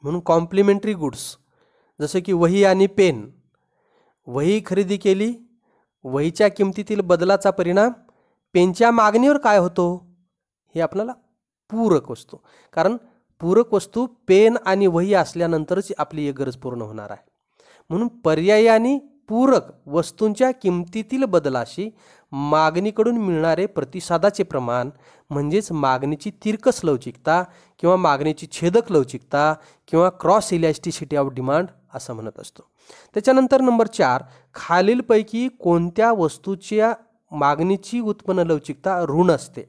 म्हणून कॉम्प्लिमेंटरी गुड्स, जसे की वही आणि पेन. वही खरेदी केली, वहीच्या किमतीतील बदलाचा परिणाम पेनच्या मागणीवर काय होतो हे आपल्याला पूरक वस्तू. कारण पूरक वस्तू पेन आणि वही असल्यानंतरच आपली एक गरज पूर्ण होणार आहे. म्हणून पर्यायी आणि पूरक वस्तूंच्या किमतीतील बदलाशी मागणीकडून मिळणारे प्रतिसादाचे प्रमाण म्हणजेच मागणीची तिरकस लवचिकता किंवा मागणीची छेदक लवचिकता किंवा क्रॉस इलॅस्टिसिटी ऑफ डिमांड असं म्हणत असतो. त्याच्यानंतर नंबर 4, खालीलपैकी कोणत्या वस्तूच्या मागणीची उत्पन्न लवचिकता ऋण असते,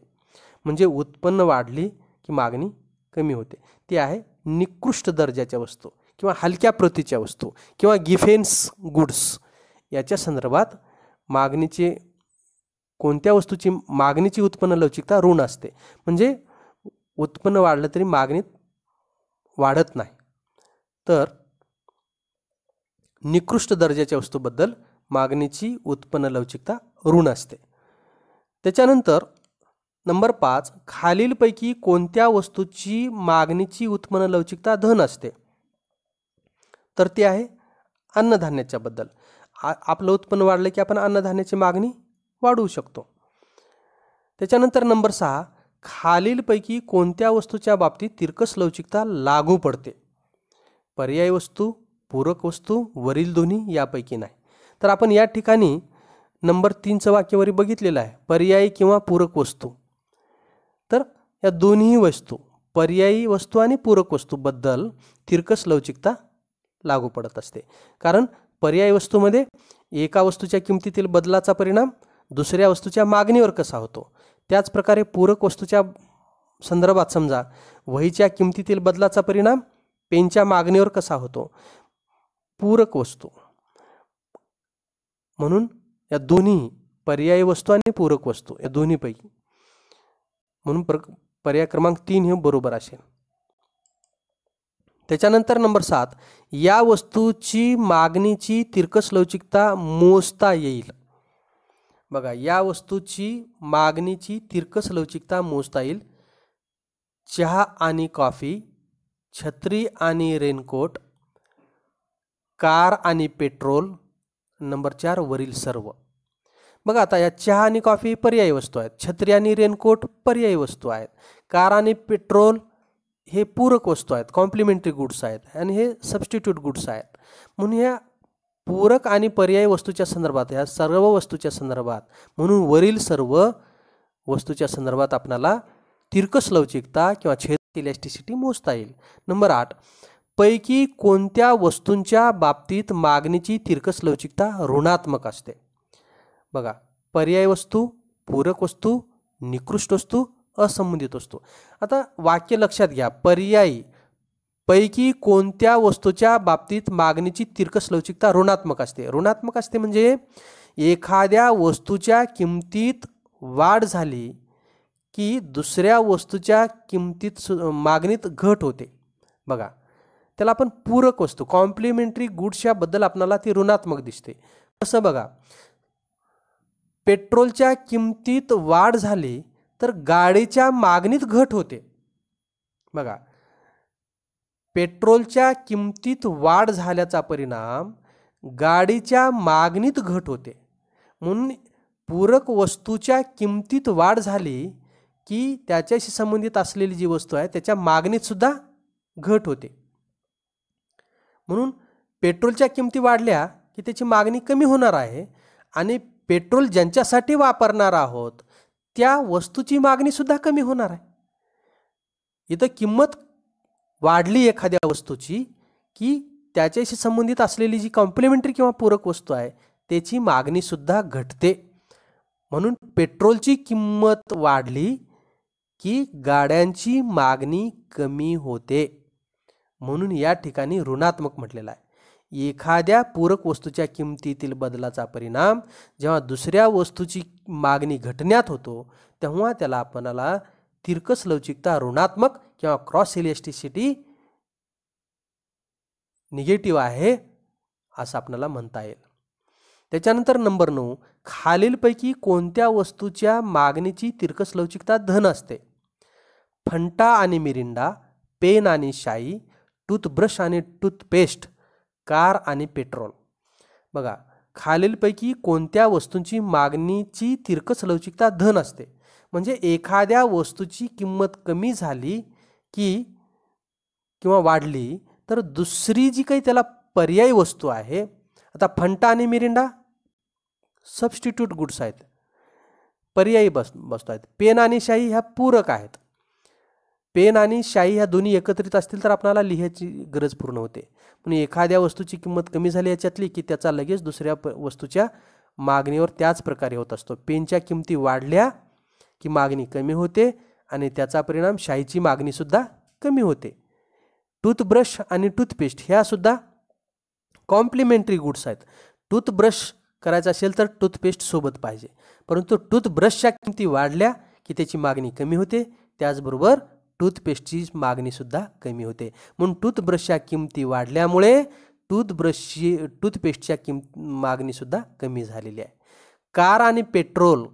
म्हणजे उत्पन्न वाढली की मागणी कमी होते. ती आहे निकृष्ट दर्जाच्या वस्तू किंवा हलक्या प्रतीच्या वस्तू किंवा गिफेन्स गुड्स. याच्या संदर्भात मागणीचे कोणत्या वस्तूची मागणीची उत्पन्न लवचिकता ऋण असते, म्हणजे उत्पन्न वाढलं तरी मागणीत वाढत नाही. तर निकृष्ट दर्जाच्या वस्तूबद्दल मागणीची उत्पन्न लवचिकता ऋण असते. त्याच्यानंतर नंबर 5, खालीलपैकी कोणत्या वस्तूची मागणीची उत्पन्न लवचिकता धन असते, तर ती आहे अन्नधान्याच्या बद्दल. आपलं उत्पन्न वाढलं की आपण अन्नधान्याची मागणी वाढवू शकतो. त्याच्यानंतर नंबर 6, खालीलपैकी कोणत्या वस्तूच्या बाबतीत तिरकस लवचिकता लागू पडते. पर्यायी वस्तू, पूरक वस्तू, वरील दोन्ही यापैकी नाही. तर आपण या ठिकाणी नंबर 3चं वाक्यवरी बघितलेलं आहे, पर्यायी किंवा पूरक वस्तू. तर या दोन्ही वस्तू, पर्यायी वस्तू आणि पूरक वस्तूबद्दल तिरकस लवचिकता लागू पडत असते. कारण पर्यायी वस्तूमध्ये एका वस्तूच्या किमतीतील बदलाचा परिणाम दुसऱ्या वस्तूच्या मागणीवर कसा होतो, त्याचप्रकारे पूरक वस्तूच्या संदर्भात समजा वहीच्या किमतीतील बदलाचा परिणाम पेनच्या मागणीवर कसा होतो. पूरक वस्तू म्हणून या दोन्ही पर्यायी वस्तू आणि पूरक वस्तू या दोन्हीपैकी, म्हणून पर्याय क्रमांक 3 हे बरोबर असेल. त्याच्यानंतर नंबर 7, या वस्तूची मागणीची तिरकस लवचिकता मोजता येईल. बघा, या वस्तूची मागणीची तिरकस लवचिकता मोजता येईल. चहा आणि कॉफी, छत्री आणि रेनकोट, कार आणि पेट्रोल. नंबर 4, वरील सर्व. बघा, आता या चहा आणि कॉफी पर्यायी वस्तू आहेत, छत्री आणि रेनकोट पर्यायी वस्तू आहेत, कार आणि पेट्रोल हे पूरक वस्तू आहेत, कॉम्प्लिमेंटरी गुड्स आहेत, आणि हे सबस्टिट्यूट गुड्स आहेत. म्हणून या पूरक आणि पर्यायी वस्तूच्या संदर्भात, या सर्व वस्तूच्या संदर्भात, म्हणून वरील सर्व वस्तूच्या संदर्भात आपल्याला तिरकस लवचिकता किंवा छेदक इलॅस्टिसिटी मोजता येईल. नंबर 8, पैकी कोणत्या वस्तूंच्या बाबतीत मागणीची तिरकस लवचिकता ऋणात्मक असते? बघा, पर्याय वस्तू, पूरक वस्तू, निकृष्ट वस्तू, असंबंधित वस्तू. आता वाक्य लक्षात घ्या. पर्यायी पैकी कोणत्या वस्तूच्या बाबतीत मागणीची तिरकस लवचिकता ऋणात्मक असते? ऋणात्मक असते म्हणजे एखाद्या वस्तूच्या किमतीत वाढ झाली की दुसऱ्या वस्तूच्या किमतीत मागणीत घट होते. बघा, त्याला आपण पूरक वस्तू, कॉम्प्लिमेंटरी गुड्सच्या बद्दल आपल्याला ती ऋणात्मक दिसते. कसं बघा, पेट्रोलच्या किमतीत वाढ झाली तर गाडीच्या मागणीत घट होते. बघा, पेट्रोलच्या किमतीत वाढ झाल्याचा परिणाम गाडीच्या मागणीत घट होते. म्हणून पूरक वस्तूच्या किमतीत वाढ झाली की त्याच्याशी संबंधित असलेली जी वस्तू आहे त्याच्या मागणीत सुद्धा घट होते. म्हणून पेट्रोलच्या किमती वाढल्या की त्याची मागणी कमी होणार आहे आणि पेट्रोल ज्यांच्यासाठी वापरणार आहोत त्या वस्तूची मागणी सुद्धा कमी होणार आहे. इथं किंमत वाढली एखाद्या वस्तूची की त्याच्याशी संबंधित असलेली जी कॉम्प्लिमेंटरी किंवा पूरक वस्तू आहे त्याची मागणी सुद्धा घटते. म्हणून पेट्रोलची किंमत वाढली की गाड्यांची मागणी कमी होते. म्हणून या ठिकाणी ऋणात्मक म्हटलेलं आहे. एखाद्या पूरक वस्तूच्या किमतीतील बदलाचा परिणाम जेव्हा दुसऱ्या वस्तूची मागणी घटण्यात होतो तेव्हा त्याला आपणाला तिरकस लवचिकता ऋणात्मक किंवा क्रॉस इलॅस्टिसिटी निगेटिव्ह आहे असं आपल्याला म्हणता येईल. त्याच्यानंतर नंबर 9, खालीलपैकी कोणत्या वस्तूच्या मागणीची तिरकस लवचिकता धन असते? फंटा आणि मिरिंडा, पेन आणि शाई, टूथब्रश आणि टूथपेस्ट, कार आणि पेट्रोल. बघा, खालीलपैकी कोणत्या वस्तूंची मागणीची तिरकस लवचिकता धन असते? म्हणजे एखाद्या वस्तूची किंमत कमी झाली की किंवा वाढली तर दुसरी जी काही त्याला पर्यायी वस्तू आहे, आता फंटा आणि मिरिंडा सबस्टिट्यूट गुड्स आहेत, पर्यायी वस्तू आहेत. पेन आणि शाई ह्या पूरक आहेत. पेन आणि शाई ह्या दोन्ही एकत्रित असतील तर आपल्याला लिहायची गरज पूर्ण होते. पण एखाद्या वस्तूची किंमत कमी झाली याच्यातली की त्याचा लगेच दुसऱ्या वस्तूच्या मागणीवर त्याच प्रकारे होत असतो. पेनच्या किमती वाढल्या की मागणी कमी होते आणि त्याचा परिणाम शाईची मागणीसुद्धा कमी होते. टूथब्रश आणि टूथपेस्ट ह्या सुद्धा कॉम्प्लिमेंटरी गुड्स आहेत. टूथब्रश करायचा असेल तर टूथपेस्ट सोबत पाहिजे, परंतु टूथब्रशच्या किमती वाढल्या की त्याची मागणी कमी होते, त्याचबरोबर टूथपेस्टची मागणीसुद्धा कमी होते. म्हणून टूथब्रशच्या किमती वाढल्यामुळे टूथपेस्टच्या मागणीसुद्धा कमी झालेली आहे. कार आणि पेट्रोल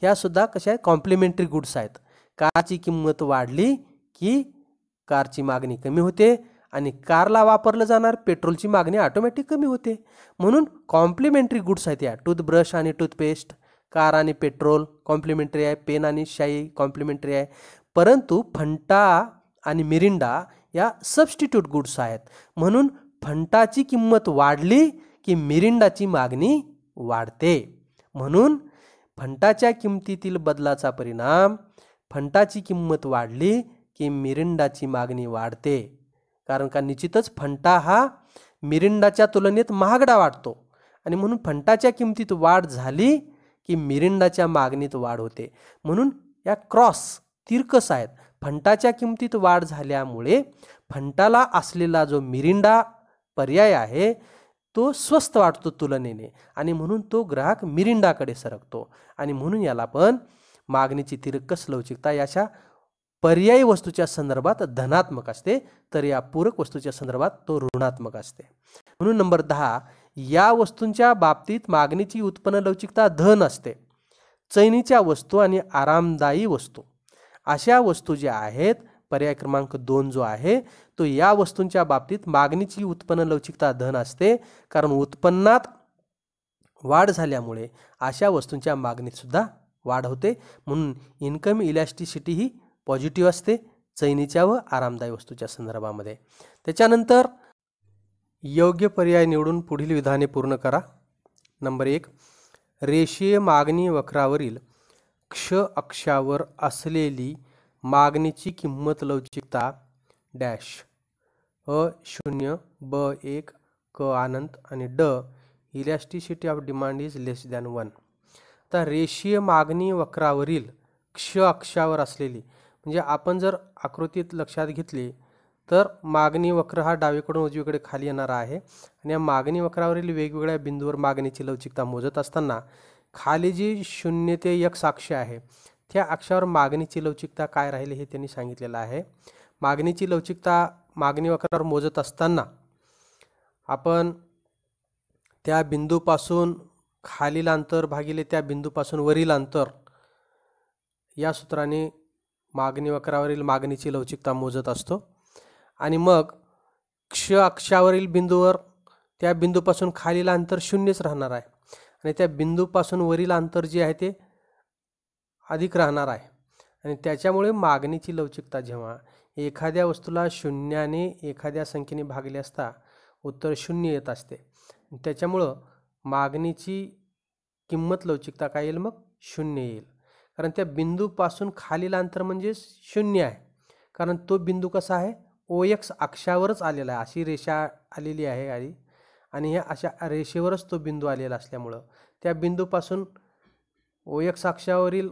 ह्या सुद्धा कशा आहेत? कॉम्प्लिमेंटरी गुड्स आहेत. कारची किंमत वाढली की कारची मागणी कमी होते आणि कारला वापरलं जाणार पेट्रोलची मागणी ऑटोमॅटिक कमी होते. म्हणून कॉम्प्लिमेंटरी गुड्स आहेत या. टूथब्रश आणि टूथपेस्ट, कार आणि पेट्रोल कॉम्प्लिमेंटरी आहे, पेन आणि शाई कॉम्प्लिमेंटरी आहे. परंतु फंटा आणि मिरिंडा या सबस्टिट्यूट गुड्स आहेत. म्हणून फंटाची किंमत वाढली की मिरिंडाची मागणी वाढते. म्हणून फंटाच्या किमतीतील बदलाचा परिणाम फंटाची किंमत वाढली की मिरिंडाची मागणी वाढते. कारण का निश्चितच फंटा हा मिरिंडाच्या तुलनेत महागडा वाटतो आणि म्हणून फंटाच्या किमतीत वाढ झाली की मिरिंडाच्या मागणीत वाढ होते. म्हणून या क्रॉस तिरकस आहेत. फंटाच्या किमतीत वाढ झाल्यामुळे फंटाला असलेला जो मिरिंडा पर्याय आहे तो स्वस्त वाटतो तुलनेने आणि म्हणून तो ग्राहक मिरिंडाकडे सरकतो आणि म्हणून याला पण मागणीची तिरकस लवचिकता याच्या पर्यायी वस्तूच्या संदर्भात धनात्मक असते, तर या पूरक वस्तूच्या संदर्भात तो ऋणात्मक असते. म्हणून नंबर 10, या वस्तूंच्या बाबतीत मागणीची उत्पन्न लवचिकता धन असते. चैनीच्या वस्तू आणि आरामदायी वस्तू अशा वस्तू ज्या आहेत, पर्याय क्रमांक 2 जो आहे तो या वस्तूंच्या बाबतीत मागणीची उत्पन्न लवचिकता धन असते, कारण उत्पन्नात वाढ झाल्यामुळे अशा वस्तूंच्या मागणीत सुद्धा वाढ होते. म्हणून इन्कम इलॅस्टिसिटी ही पॉझिटिव्ह असते चैनीच्या व आरामदायी वस्तूच्या संदर्भामध्ये. त्याच्यानंतर योग्य पर्याय निवडून पुढील विधाने पूर्ण करा. नंबर 1, रेषीय मागणी वक्रावरील क्ष अक्षावर असलेली मागणीची किंमत लवचिकता डॅश अ 0, ब 1, क अनंत आणि ड elasticity of demand is less than 1. आता रेषीय मागणी वक्रावरील क्ष अक्षावर असलेली, म्हणजे आपण जर आकृतीत लक्षात घेतली तर मागणी वक्र हा डावीकडून उजवीकडे खाली येणारा आहे आणि या मागणी वक्रावरील वेगवेगळ्या बिंदूवर मागणीची लवचिकता मोजत असताना खाली जी 0 ते x अक्ष आहे त्या अक्षावर मागणीची लवचिकता काय राहील हे त्यांनी सांगितलेलं आहे. मागणीची लवचिकता मागणी वक्रावर मोजत असताना आपण त्या बिंदूपासून खालील अंतर भागिले त्या बिंदूपासून वरील अंतर या सूत्राने मागणी वक्रावरील मागणीची लवचिकता मोजत असतो. आणि मग क्ष अक्षावरील बिंदूवर त्या बिंदूपासून खालील अंतर 0च राहणार आहे आणि त्या बिंदूपासून वरील अंतर जे आहे ते अधिक राहणार आहे. आणि त्याच्यामुळे मागणीची लवचिकता जेव्हा एखाद्या वस्तूला 0ने एखाद्या संख्येने भागले असता उत्तर 0 येत असते. त्याच्यामुळं मागणीची किंमत लवचिकता काय येईल, मग 0 येईल. कारण त्या बिंदूपासून खालील अंतर म्हणजे 0 आहे, कारण तो बिंदू कसा आहे, OX अक्षावरच आलेला आहे. अशी रेषा आलेली आहे आणि ह्या अशा रेषेवरच तो बिंदू आलेला असल्यामुळं त्या बिंदूपासून OX अक्षावरील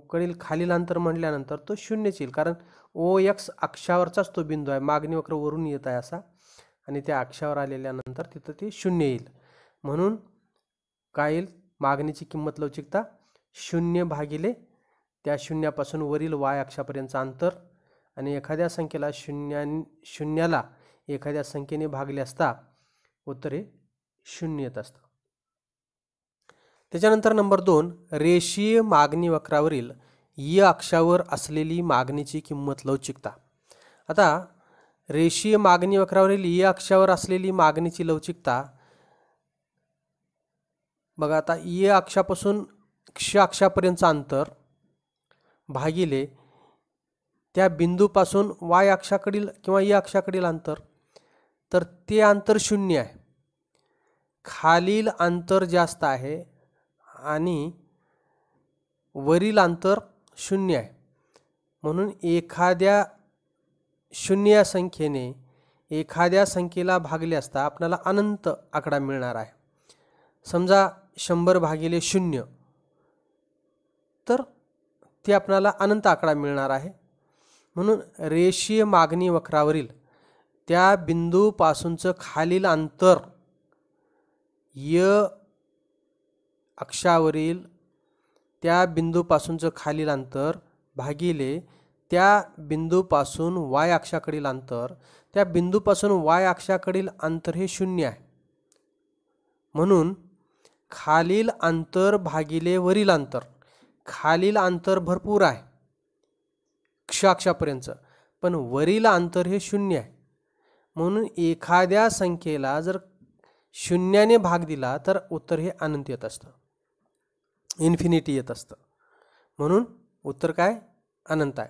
कडील खालील अंतर म्हटल्यानंतर तो 0च येईल, कारण OX अक्षावरचाच तो बिंदू आहे. मागणी वक्र वरून येत आहे असा आणि त्या अक्षावर आलेल्यानंतर तिथं ते 0 येईल. म्हणून काय येईल, मागणीची किंमत लवचिकता 0 भागिले त्या 0पासून वरील y अक्षापर्यंतचं अंतर आणि एखाद्या संख्येला शून्याला एखाद्या संख्येने भागले असता उत्तर हे 0 येत असतं. त्याच्यानंतर नंबर 2, रेषीय मागणी वक्रावरील y अक्षावर असलेली मागणीची किंमत लवचिकता. आता रेषीय मागणी वक्रावरील y अक्षावर असलेली मागणीची लवचिकता बघा, आता y अक्षापासून क्ष अक्षापर्यंतचं अंतर भागिले त्या बिंदूपासून y अक्षाकडील किंवा y अक्षाकडील अंतर, तर ते अंतर 0 आहे. खालील अंतर जास्त आहे आणि वरील अंतर 0 आहे. म्हणून एखाद्या 0 या संख्येने एखाद्या संख्येला भागले असता आपल्याला अनंत आकडा मिळणार आहे. समजा 100 भागिले 0, तर ते आपल्याला अनंत आकडा मिळणार आहे. म्हणून रेषीय मागणी वक्रावरील त्या बिंदूपासूनचं खालील अंतर य अक्षावरील त्या बिंदूपासूनचं खालील अंतर भागिले त्या बिंदूपासून y अक्षाकडील अंतर, त्या बिंदूपासून y अक्षाकडील अंतर हे 0 आहे. म्हणून खालील अंतर भागिले वरील अंतर, खालील अंतर भरपूर आहे क्ष अक्षापर्यंतचं, पण वरील अंतर हे 0 आहे. म्हणून एखाद्या संख्येला जर 0ने भाग दिला तर उत्तर हे अनंत येत असतं, इन्फिनिटी येत असतं. म्हणून उत्तर काय, अनंत आहे.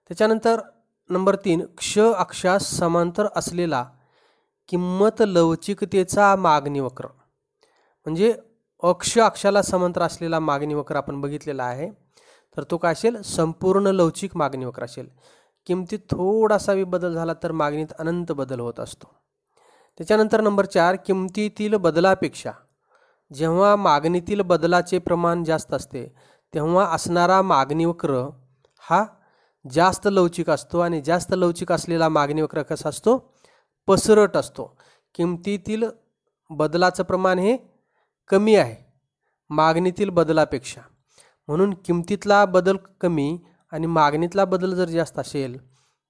त्याच्यानंतर नंबर 3, क्ष अक्षास समांतर असलेला किंमत लवचिकतेचा मागणी वक्र. म्हणजे अक्ष अक्षाला समांतर असलेला मागणी वक्र आपण बघितलेला आहे, तर तो काय असेल, संपूर्ण लवचिक मागणी वक्र असेल. किमतीत थोडासा बदल झाला तर मागणीत अनंत बदल होत असतो. त्याच्यानंतर नंबर 4, किमतीतील बदलापेक्षा जेव्हा मागणीतील बदलाचे प्रमाण जास्त असते तेव्हा असणारा मागणी वक्र हा जास्त लवचिक असतो आणि जास्त लवचिक असलेला मागणी वक्र कसा असतो, पसरट असतो. किमतीतील बदलाचं प्रमाण हे कमी आहे मागणीतील बदलापेक्षा, म्हणून किमतीतला बदल कमी आणि मागणीतला बदल जर जास्त असेल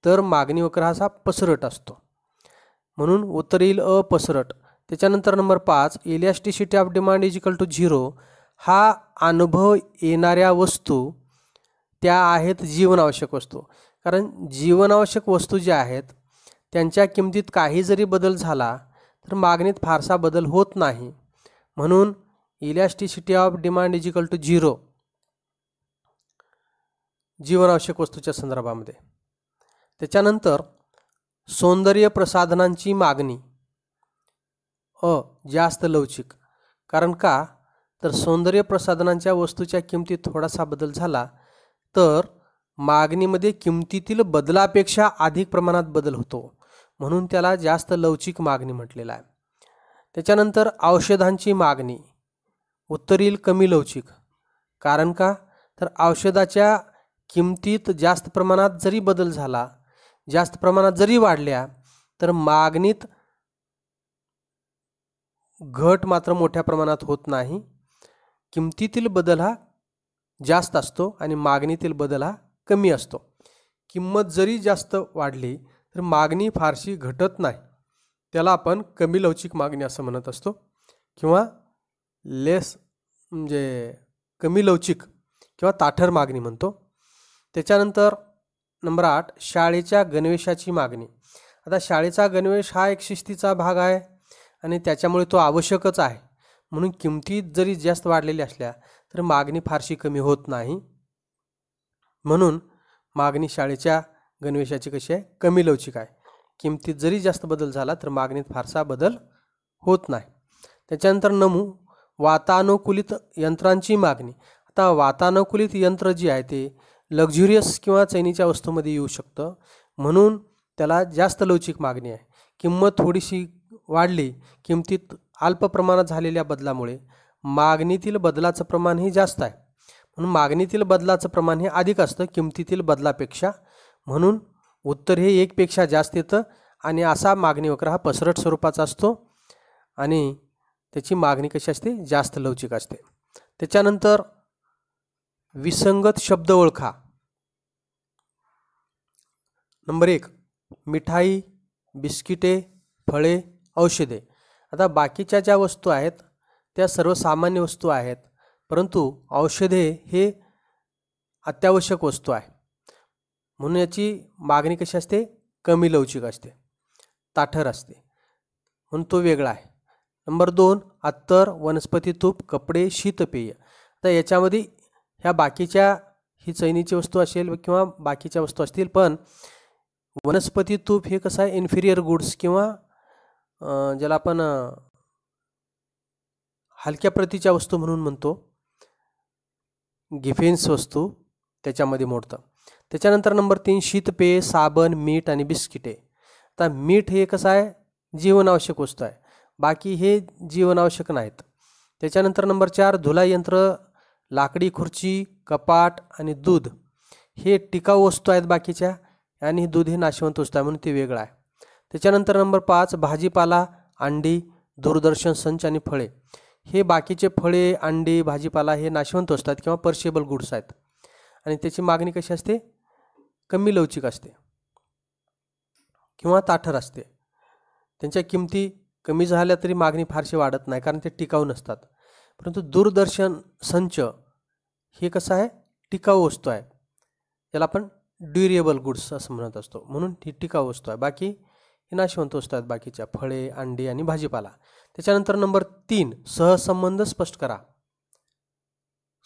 तर मागणी वक्र हा पसरट असतो. म्हणून उत्तर येईल अ, पसरट. त्याच्यानंतर number 5, elasticity of demand is equal to 0. हा अनुभव येणाऱ्या वस्तू त्या आहेत जीवनावश्यक वस्तू. कारण जीवनावश्यक वस्तू ज्या आहेत त्यांच्या किमतीत काही जरी बदल झाला तर मागणीत फारसा बदल होत नाही. म्हणून elasticity of demand is equal to 0 जीवनावश्यक वस्तूच्या संदर्भामध्ये. त्याच्यानंतर सौंदर्य प्रसाधनांची मागणी अ, जास्त लवचिक. कारण का, तर सौंदर्य प्रसाधनांच्या वस्तूच्या किमतीत थोडासा बदल झाला तर मागणीमध्ये किमतीतील बदलापेक्षा अधिक प्रमाणात बदल होतो. म्हणून त्याला जास्त लवचिक मागणी म्हटलेलं आहे. त्याच्यानंतर औषधांची मागणी उत्तर येईल कमी लवचिक. कारण का, तर औषधाच्या किमतीत जास्त प्रमाणात जरी बदल झाला, जास्त प्रमाणात जरी वाढल्या, तर मागणीत घट मात्र मोठ्या प्रमाणात होत नाही. किमतीतील बदल हा जास्त असतो आणि मागणीतील बदल हा कमी असतो. किंमत जरी जास्त वाढली तर मागणी फारशी घटत नाही. त्याला आपण कमी लवचिक मागणी असं म्हणत असतो किंवा लेस म्हणजे कमी लवचिक किंवा ताठर मागणी म्हणतो. त्याच्यानंतर नंबर 8 शाळेच्या गणवेशाची मागणी. आता शाळेचा गणवेश हा एक शिस्तीचा भाग आहे आणि त्याच्यामुळे तो आवश्यकच आहे. म्हणून किमती जरी जास्त वाढलेल्या असल्या तर मागणी फारशी कमी होत नाही. म्हणून मागणी शाळेच्या गणवेशाची कशी आहे, कमी लवचिक आहे. किमतीत जरी जास्त बदल झाला तर मागणीत फारसा बदल होत नाही. त्याच्यानंतर वातानुकूलित यंत्रांची मागणी. आता वातानुकूलित यंत्र जे आहे ते लक्झुरियस किंवा चैनीच्या वस्तूमध्ये येऊ शकतं, म्हणून त्याला जास्त लवचिक मागणी आहे. किंमत थोडीशी वाढली, किमतीत अल्प प्रमाणात झालेल्या बदलामुळे मागणीतील बदलाचं प्रमाण हे जास्त आहे. म्हणून मागणीतील बदलाचं प्रमाण हे अधिक असतं किमतीतील बदलापेक्षा. म्हणून उत्तर हे 1 पेक्षा जास्त येतं आणि असा मागणी वक्र हा पसरट स्वरूपाचा असतो आणि त्याची मागणी कशी असते, जास्त लवचिक असते. त्याच्यानंतर विसंगत शब्द ओळखा. नंबर 1 मिठाई, बिस्किटे, फळे, औषधे. आता बाकीच्या ज्या वस्तू आहेत त्या सर्वसामान्य वस्तू आहेत, परंतु औषधे हे अत्यावश्यक वस्तू आहे. म्हणून याची मागणी कशी असते, कमी लवचिक असते, ताठर असते, म्हणून तो वेगळा आहे. नंबर 2 अत्तर, वनस्पती तूप, कपडे, शीतपेय. तर याच्यामध्ये ह्या बाकीच्या ही चैनीची वस्तू असेल किंवा बाकीच्या वस्तू असतील, पण वनस्पती तूप हे कसं आहे इन्फिरियर गुड्स किंवा ज्याला आपण हलक्या प्रतीच्या वस्तू म्हणून म्हणतो, गिफेन्स वस्तू त्याच्यामध्ये मोडतं. त्याच्यानंतर नंबर 3 शीतपेय, साबण, मीठ आणि बिस्किटे. आता मीठ हे कसं आहे जीवनावश्यक वस्तू आहे, बाकी हे जीवनावश्यक नाहीत. त्याच्यानंतर नंबर 4 धुलाई यंत्र, लाकडी खुर्ची, कपाट आणि दूध हे टिकाऊ वस्तू आहेत बाकीच्या, आणि दूध हे नाशवंत वस्तू आहे म्हणून ते वेगळं आहे. त्याच्यानंतर नंबर 5 भाजीपाला, अंडी, दूरदर्शन संच आणि फळे. हे बाकीचे फळे, अंडी, भाजीपाला हे नाशवंत वस्तू आहेत किंवा पर्शेबल गुड्स आहेत आणि त्याची मागणी कशी असते, कमी लवचिक असते किंवा ताठर असते. त्यांच्या किमती कमी झाल्या तरी मागणी फारशी वाढत नाही कारण ते टिकाऊ नसतात. परंतु दूरदर्शन संच हे कसं आहे टिकाऊ वस्तू आहे, त्याला आपण ड्युरेबल गुड्स असं म्हणत असतो, म्हणून ही टिकाऊ वस्तू आहे. बाकी हे नाशवंत वस्तू आहेत बाकीच्या, फळे, अंडी आणि भाजीपाला. त्याच्यानंतर नंबर 3 सहसंबंध स्पष्ट करा.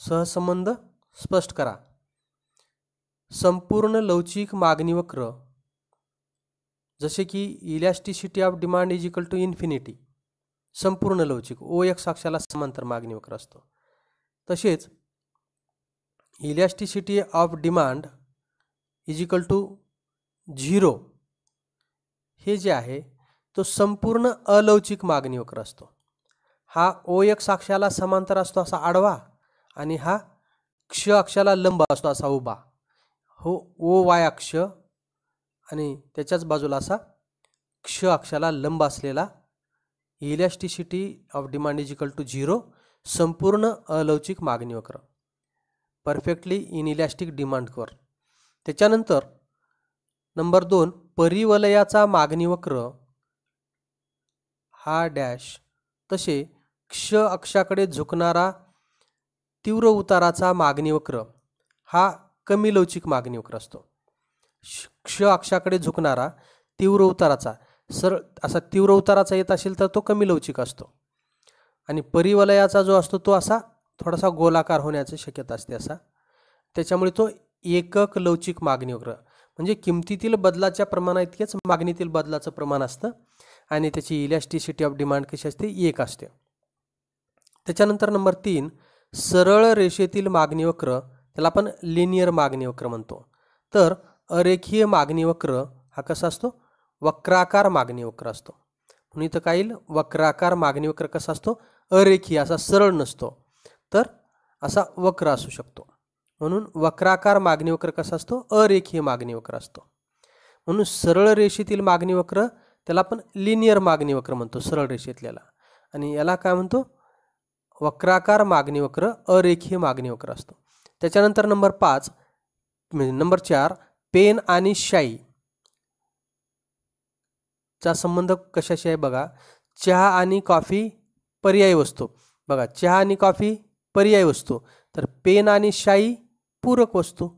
सहसंबंध स्पष्ट करा. संपूर्ण लवचिक मागणी वक्र जसे की elasticity of demand is equal to infinity, संपूर्ण लवचिक OX अक्षाला समांतर मागणी वक्र असतो. तसेच elasticity of demand is equal to 0 हे जे आहे तो संपूर्ण अलवचिक मागणी वक्र असतो. हा OX अक्षाला समांतर असतो असा आडवा आणि हा क्ष अक्षाला लंब असतो असा उभा. हो OY अक्ष आणि त्याच्याच बाजूला असा क्ष अक्षाला लंब असलेला elasticity of demand is equal to 0 संपूर्ण अलवचिक मागणी वक्र, परफेक्टली इनइलॅस्टिक डिमांड कर्व. त्याच्यानंतर नंबर 2 परिवलयाचा मागणी वक्र हा डॅश, तसे क्ष अक्षाकडे झुकणारा तीव्र उताराचा मागणी वक्र हा कमी लवचिक मागणी वक्र असतो. क्ष अक्षाकडे झुकणारा तीव्र उताराचा सरळ असा तीव्र उताराचा येत असेल तर तो कमी लवचिक असतो आणि परिवलयाचा जो असतो तो असा थोडासा गोलाकार होण्याची शक्यता असते असा, त्याच्यामुळे तो एकक लवचिक मागणी वक्र म्हणजे किमतीतील बदलाच्या प्रमाणाइतकेच मागणीतील बदलाचं प्रमाण असतं आणि त्याची इलॅस्टिसिटी ऑफ डिमांड कशी असते 1 असते. त्याच्यानंतर नंबर 3 सरळ रेषेतील मागणी वक्र, त्याला आपण लिनियर मागणी वक्र म्हणतो. तर अरेखीय मागणी वक्र हा कसा असतो वक्राकार मागणी वक्र असतो. म्हणून इथं काय येईल, वक्राकार मागणी वक्र कसा असतो, अरेखीय, असा सरळ नसतो, तर असा वक्र असू शकतो. म्हणून वक्राकार मागणी वक्र कसा असतो, अरेखीय मागणी वक्र असतो. म्हणून सरळ रेषेतील मागणी वक्र त्याला आपण लिनियर मागणी वक्र म्हणतो, सरळ रेषेतल्याला. आणि याला काय म्हणतो, वक्राकार मागणी वक्र अरेखीय मागणी वक्र असतो. त्याच्यानंतर नंबर 5 म्हणजे नंबर 4, पेन आणि शाई चा संबंध कशाशी आहे बघा. चहा आणि कॉफी पर्यायी वस्तू. बघा, चहा आणि कॉफी पर्यायी वस्तू, तर पेन आणि शाई पूरक वस्तू.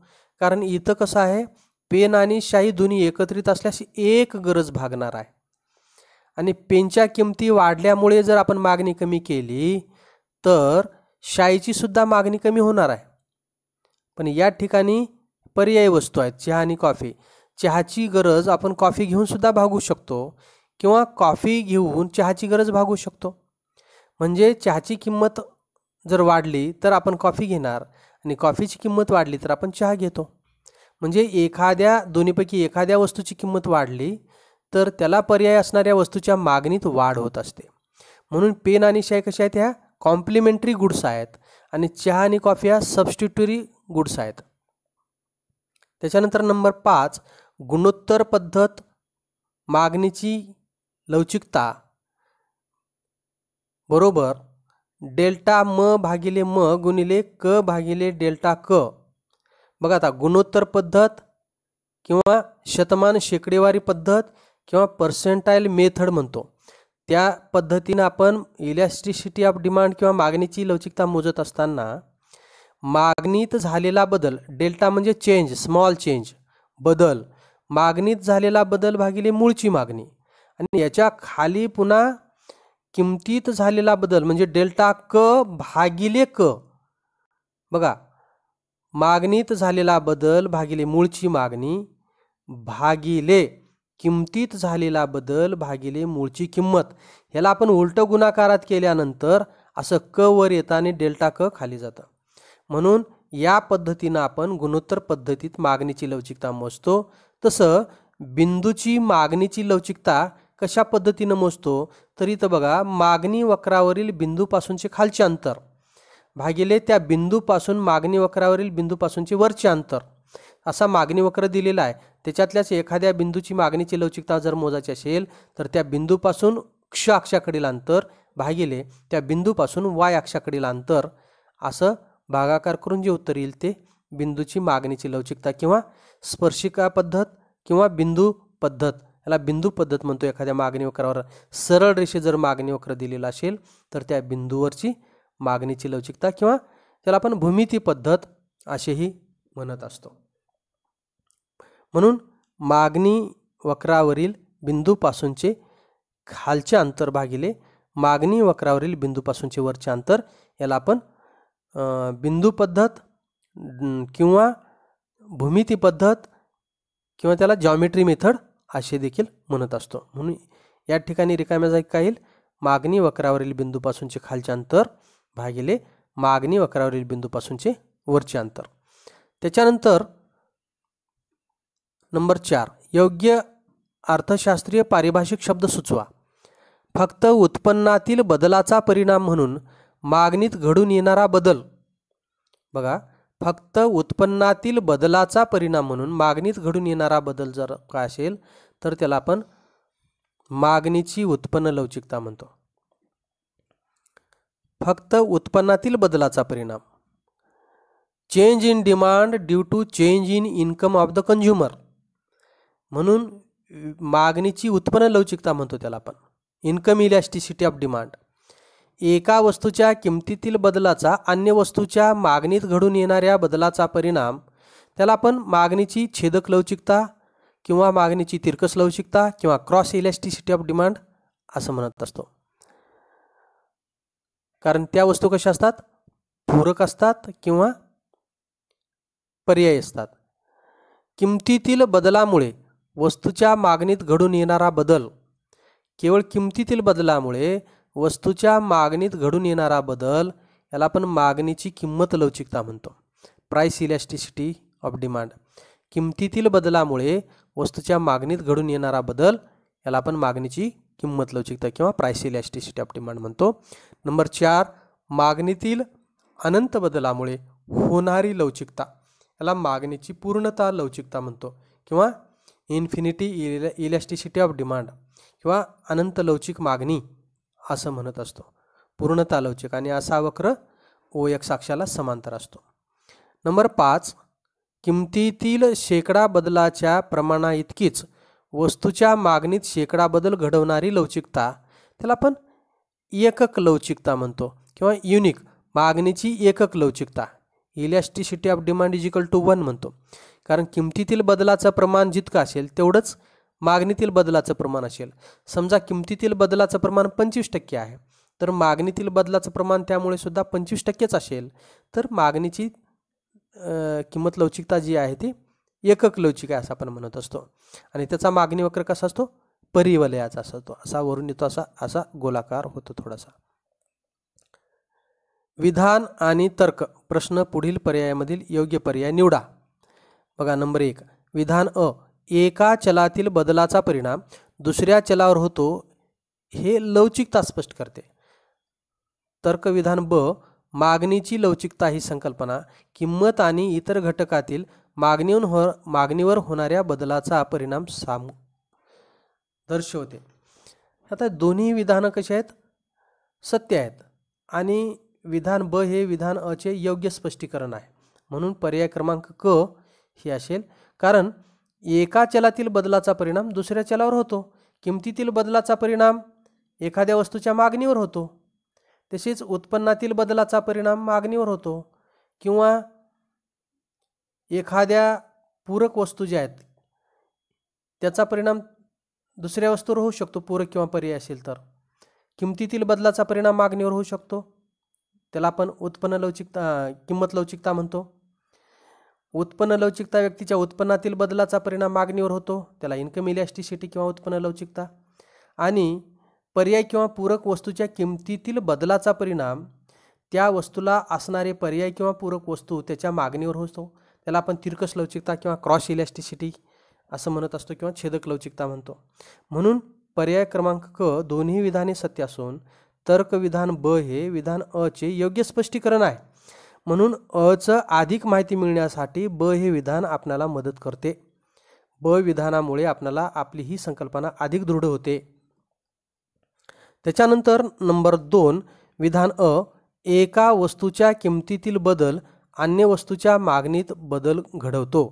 कारण इथं कसं आहे, पेन आणि शाई दोन्ही एकत्रित असल्यास एक गरज भागणार आहे. आणि पेनच्या किमती वाढल्यामुळे जर आपण मागणी कमी केली तर शाईची सुद्धा मागणी कमी होणार आहे. पण या ठिकाणी पर्यायी वस्तू आहेत चहा आणि कॉफी. चहाची गरज आपण कॉफी घेऊन सुद्धा भागू शकतो किंवा कॉफी घेऊन चहाची गरज भागू शकतो. म्हणजे चहाची किंमत जर वाढली तर आपण कॉफी घेणार आणि कॉफीची किंमत वाढली तर आपण चहा घेतो. म्हणजे दोन्हीपैकी एखाद्या वस्तूची किंमत वाढली तर त्याला पर्याय असणाऱ्या वस्तूच्या मागणीत वाढ होत असते. म्हणून पेन आणि शाई कशा आहेत, ह्या कॉम्प्लिमेंटरी गुड्स आहेत आणि चहा आणि कॉफी ह्या सबस्टिट्युटरी गुड्स आहेत. त्याच्यानंतर नंबर 5, गुणोत्तर पद्धत मागणीची लवचिकता बरोबर डेल्टा म भागिले म गुणिले क भागिले डेल्टा क. बघा, आता गुणोत्तर पद्धत किंवा शतमान शेकडेवारी पद्धत किंवा पर्सेंटाईल मेथड म्हणतो, त्या पद्धतीनं आपण इलॅस्टिसिटी ऑफ डिमांड किंवा मागणीची लवचिकता मोजत असताना मागणीत झालेला बदल, डेल्टा म्हणजे चेंज, स्मॉल चेंज, बदल, मागणीत झालेला बदल भागिले मूळची मागणी, आणि याच्या खाली पुन्हा किमतीत झालेला बदल म्हणजे डेल्टा क भागिले क. बघा, मागणीत झालेला बदल भागिले मूळची मागणी भागिले किमतीत झालेला बदल भागिले मूळची किंमत, ह्याला आपण उलट गुणाकारात केल्यानंतर असं क वर येतं आणि डेल्टा क खाली जातं. म्हणून या पद्धतीनं आपण गुणोत्तर पद्धतीत मागणीची लवचिकता मोजतो. तसं बिंदूची मागणीची लवचिकता कशा पद्धतीनं मोजतो, तर इथं बघा, मागणी वक्रावरील बिंदूपासूनचे खालचे अंतर भागिले त्या बिंदूपासून मागणी वक्रावरील बिंदूपासूनचे वरचे अंतर, असा मागणी वक्र दिलेला आहे. त्याच्यातल्याच एखाद्या बिंदूची मागणीची लवचिकता जर मोजायची असेल तर त्या बिंदूपासून क्ष अक्षाकडील अंतर भागिले त्या बिंदूपासून वाय अक्षाकडील अंतर, असं भागाकार करून जे उत्तर येईल ते बिंदूची मागणीची लवचिकता किंवा स्पर्शिका पद्धत किंवा बिंदू पद्धत, याला बिंदू पद्धत म्हणतो. एखाद्या मागणी वक्रावर सरळ रेषे जर मागणी वक्र दिलेला असेल तर त्या बिंदूवरची मागणीची लवचिकता किंवा त्याला आपण भूमिती पद्धत असेही म्हणत असतो. म्हणून मागणी वक्रावरील बिंदूपासूनचे खालचे अंतर भागिले मागणी वक्रावरील बिंदूपासूनचे वरचे अंतर, याला आपण बिंदू पद्धत किंवा भूमिती पद्धत किंवा त्याला जॉमेट्री मेथड असे देखील म्हणत असतो. म्हणून या ठिकाणी रिकाम्या जागी काय येईल, मागणी वक्रावरील बिंदूपासूनचे खालचे अंतर भागिले मागणी वक्रावरील बिंदूपासूनचे वरचे अंतर. त्याच्यानंतर नंबर 4, योग्य अर्थशास्त्रीय पारिभाषिक शब्द सुचवा. फक्त उत्पन्नातील बदलाचा परिणाम म्हणून मागणीत घडून येणारा बदल. बघा, फक्त उत्पन्नातील बदलाचा परिणाम म्हणून मागणीत घडून येणारा बदल जर काय असेल तर त्याला आपण मागणीची उत्पन्न लवचिकता म्हणतो. फक्त उत्पन्नातील बदलाचा परिणाम, change in demand due to change in income of the consumer, म्हणून मागणीची उत्पन्न लवचिकता म्हणतो त्याला आपण, इन्कम इलॅस्टिसिटी ऑफ डिमांड. एका वस्तूच्या किमतीतील बदलाचा अन्य वस्तूच्या मागणीत घडून येणाऱ्या बदलाचा परिणाम, त्याला आपण मागणीची छेदक लवचिकता किंवा मागणीची तिरकस लवचिकता किंवा क्रॉस इलॅस्टिसिटी ऑफ डिमांड असं म्हणत असतो. कारण त्या वस्तू कशा असतात, पूरक असतात किंवा पर्यायी असतात. किमतीतील बदलामुळे वस्तूच्या मागणीत घडून येणारा बदल, केवळ किमतीतील बदलामुळे वस्तूच्या मागणीत घडून येणारा बदल, याला आपण मागणीची किंमत लवचिकता म्हणतो, प्राइस इलॅस्टिसिटी ऑफ डिमांड. किमतीतील बदलामुळे वस्तूच्या मागणीत घडून येणारा बदल याला आपण मागणीची किंमत लवचिकता किंवा प्राइस इलॅस्टिसिटी ऑफ डिमांड म्हणतो. नंबर 4, मागणीतील अनंत बदलामुळे होणारी लवचिकता, याला मागणीची पूर्णता लवचिकता म्हणतो किंवा इन्फिनिटी इलॅस्टिसिटी ऑफ डिमांड किंवा अनंत लवचिक मागणी असं म्हणत असतो. पूर्णता लवचिक आणि असा वक्र OX अक्षाला समांतर असतो. नंबर 5, किमतीतील शेकडा बदलाच्या प्रमाणा इतकीच वस्तूच्या मागणीत शेकडा बदल घडवणारी लवचिकता, त्याला आपण एकक लवचिकता म्हणतो किंवा युनिक मागणीची एकक लवचिकता. Elasticity of demand is equal to 1 म्हणतो, कारण किमतीतील बदलाचं प्रमाण जितकं असेल तेवढंच मागणीतील बदलाचं प्रमाण असेल. समजा किमतीतील बदलाचं प्रमाण 25% आहे, तर मागणीतील बदलाचं प्रमाण त्यामुळे सुद्धा 25%च असेल, तर मागणीची किंमत लवचिकता जी आहे ती एकक लवचिक आहे असं आपण म्हणत असतो. आणि त्याचा मागणी वक्र कसा असतो, परिवलयाचा असतो, असा वरून येतो, असा गोलाकार होतो थोडासा. विधान आणि तर्क प्रश्न, पुढील पर्यायामधील योग्य पर्याय निवडा. बघा, नंबर 1, विधान अ, एका चलातील बदलाचा परिणाम दुसऱ्या चलावर होतो हे लवचिकता स्पष्ट करते. तर्क विधान ब, मागणीची लवचिकता ही संकल्पना किंमत आणि इतर घटकातील मागणीवर होणाऱ्या बदलाचा परिणाम दर्शवते. आता दोन्ही विधानं कशी आहेत, सत्य आहेत आणि विधान ब हे विधान अ चे योग्य स्पष्टीकरण आहे. म्हणून पर्याय क्रमांक क ही असेल, कारण एका चलातील बदलाचा परिणाम दुसऱ्या चलावर होतो. किमतीतील बदलाचा परिणाम एखाद्या वस्तूच्या मागणीवर होतो. तसेच उत्पन्नातील बदलाचा परिणाम मागणीवर होतो किंवा एखाद्या पूरक वस्तू ज्या आहेत त्याचा परिणाम दुसऱ्या वस्तूवर होऊ शकतो, पूरक किंवा पर्याय असेल तर. किमतीतील बदलाचा परिणाम मागणीवर होऊ शकतो, त्याला आपण उत्पन्न लवचिकता किंमत लवचिकता म्हणतो. उत्पन्न लवचिकता व्यक्तीच्या उत्पन्नातील बदलाचा परिणाम मागणीवर होतो, त्याला इन्कम इलॅस्टिसिटी किंवा उत्पन्न लवचिकता. आणि पर्याय किंवा पूरक वस्तूच्या किमतीतील बदलाचा परिणाम त्या वस्तूला असणारे पर्याय किंवा पूरक वस्तू त्याच्या मागणीवर होतो, त्याला आपण तिरकस लवचिकता किंवा क्रॉस इलॅस्टिसिटी असं म्हणत असतो किंवा छेदक लवचिकता म्हणतो. म्हणून पर्याय क्रमांक क दोन्ही विधाने सत्य असून तर्क विधान ब हे विधान अ चे योग्य स्पष्टीकरण आहे. म्हणून अचं अधिक माहिती मिळण्यासाठी ब हे विधान आपल्याला मदत करते. ब विधानामुळे आपल्याला आपली ही संकल्पना अधिक दृढ होते. त्याच्यानंतर नंबर 2, विधान अ, एका वस्तूच्या किमतीतील बदल अन्य वस्तूच्या मागणीत बदल घडवतो.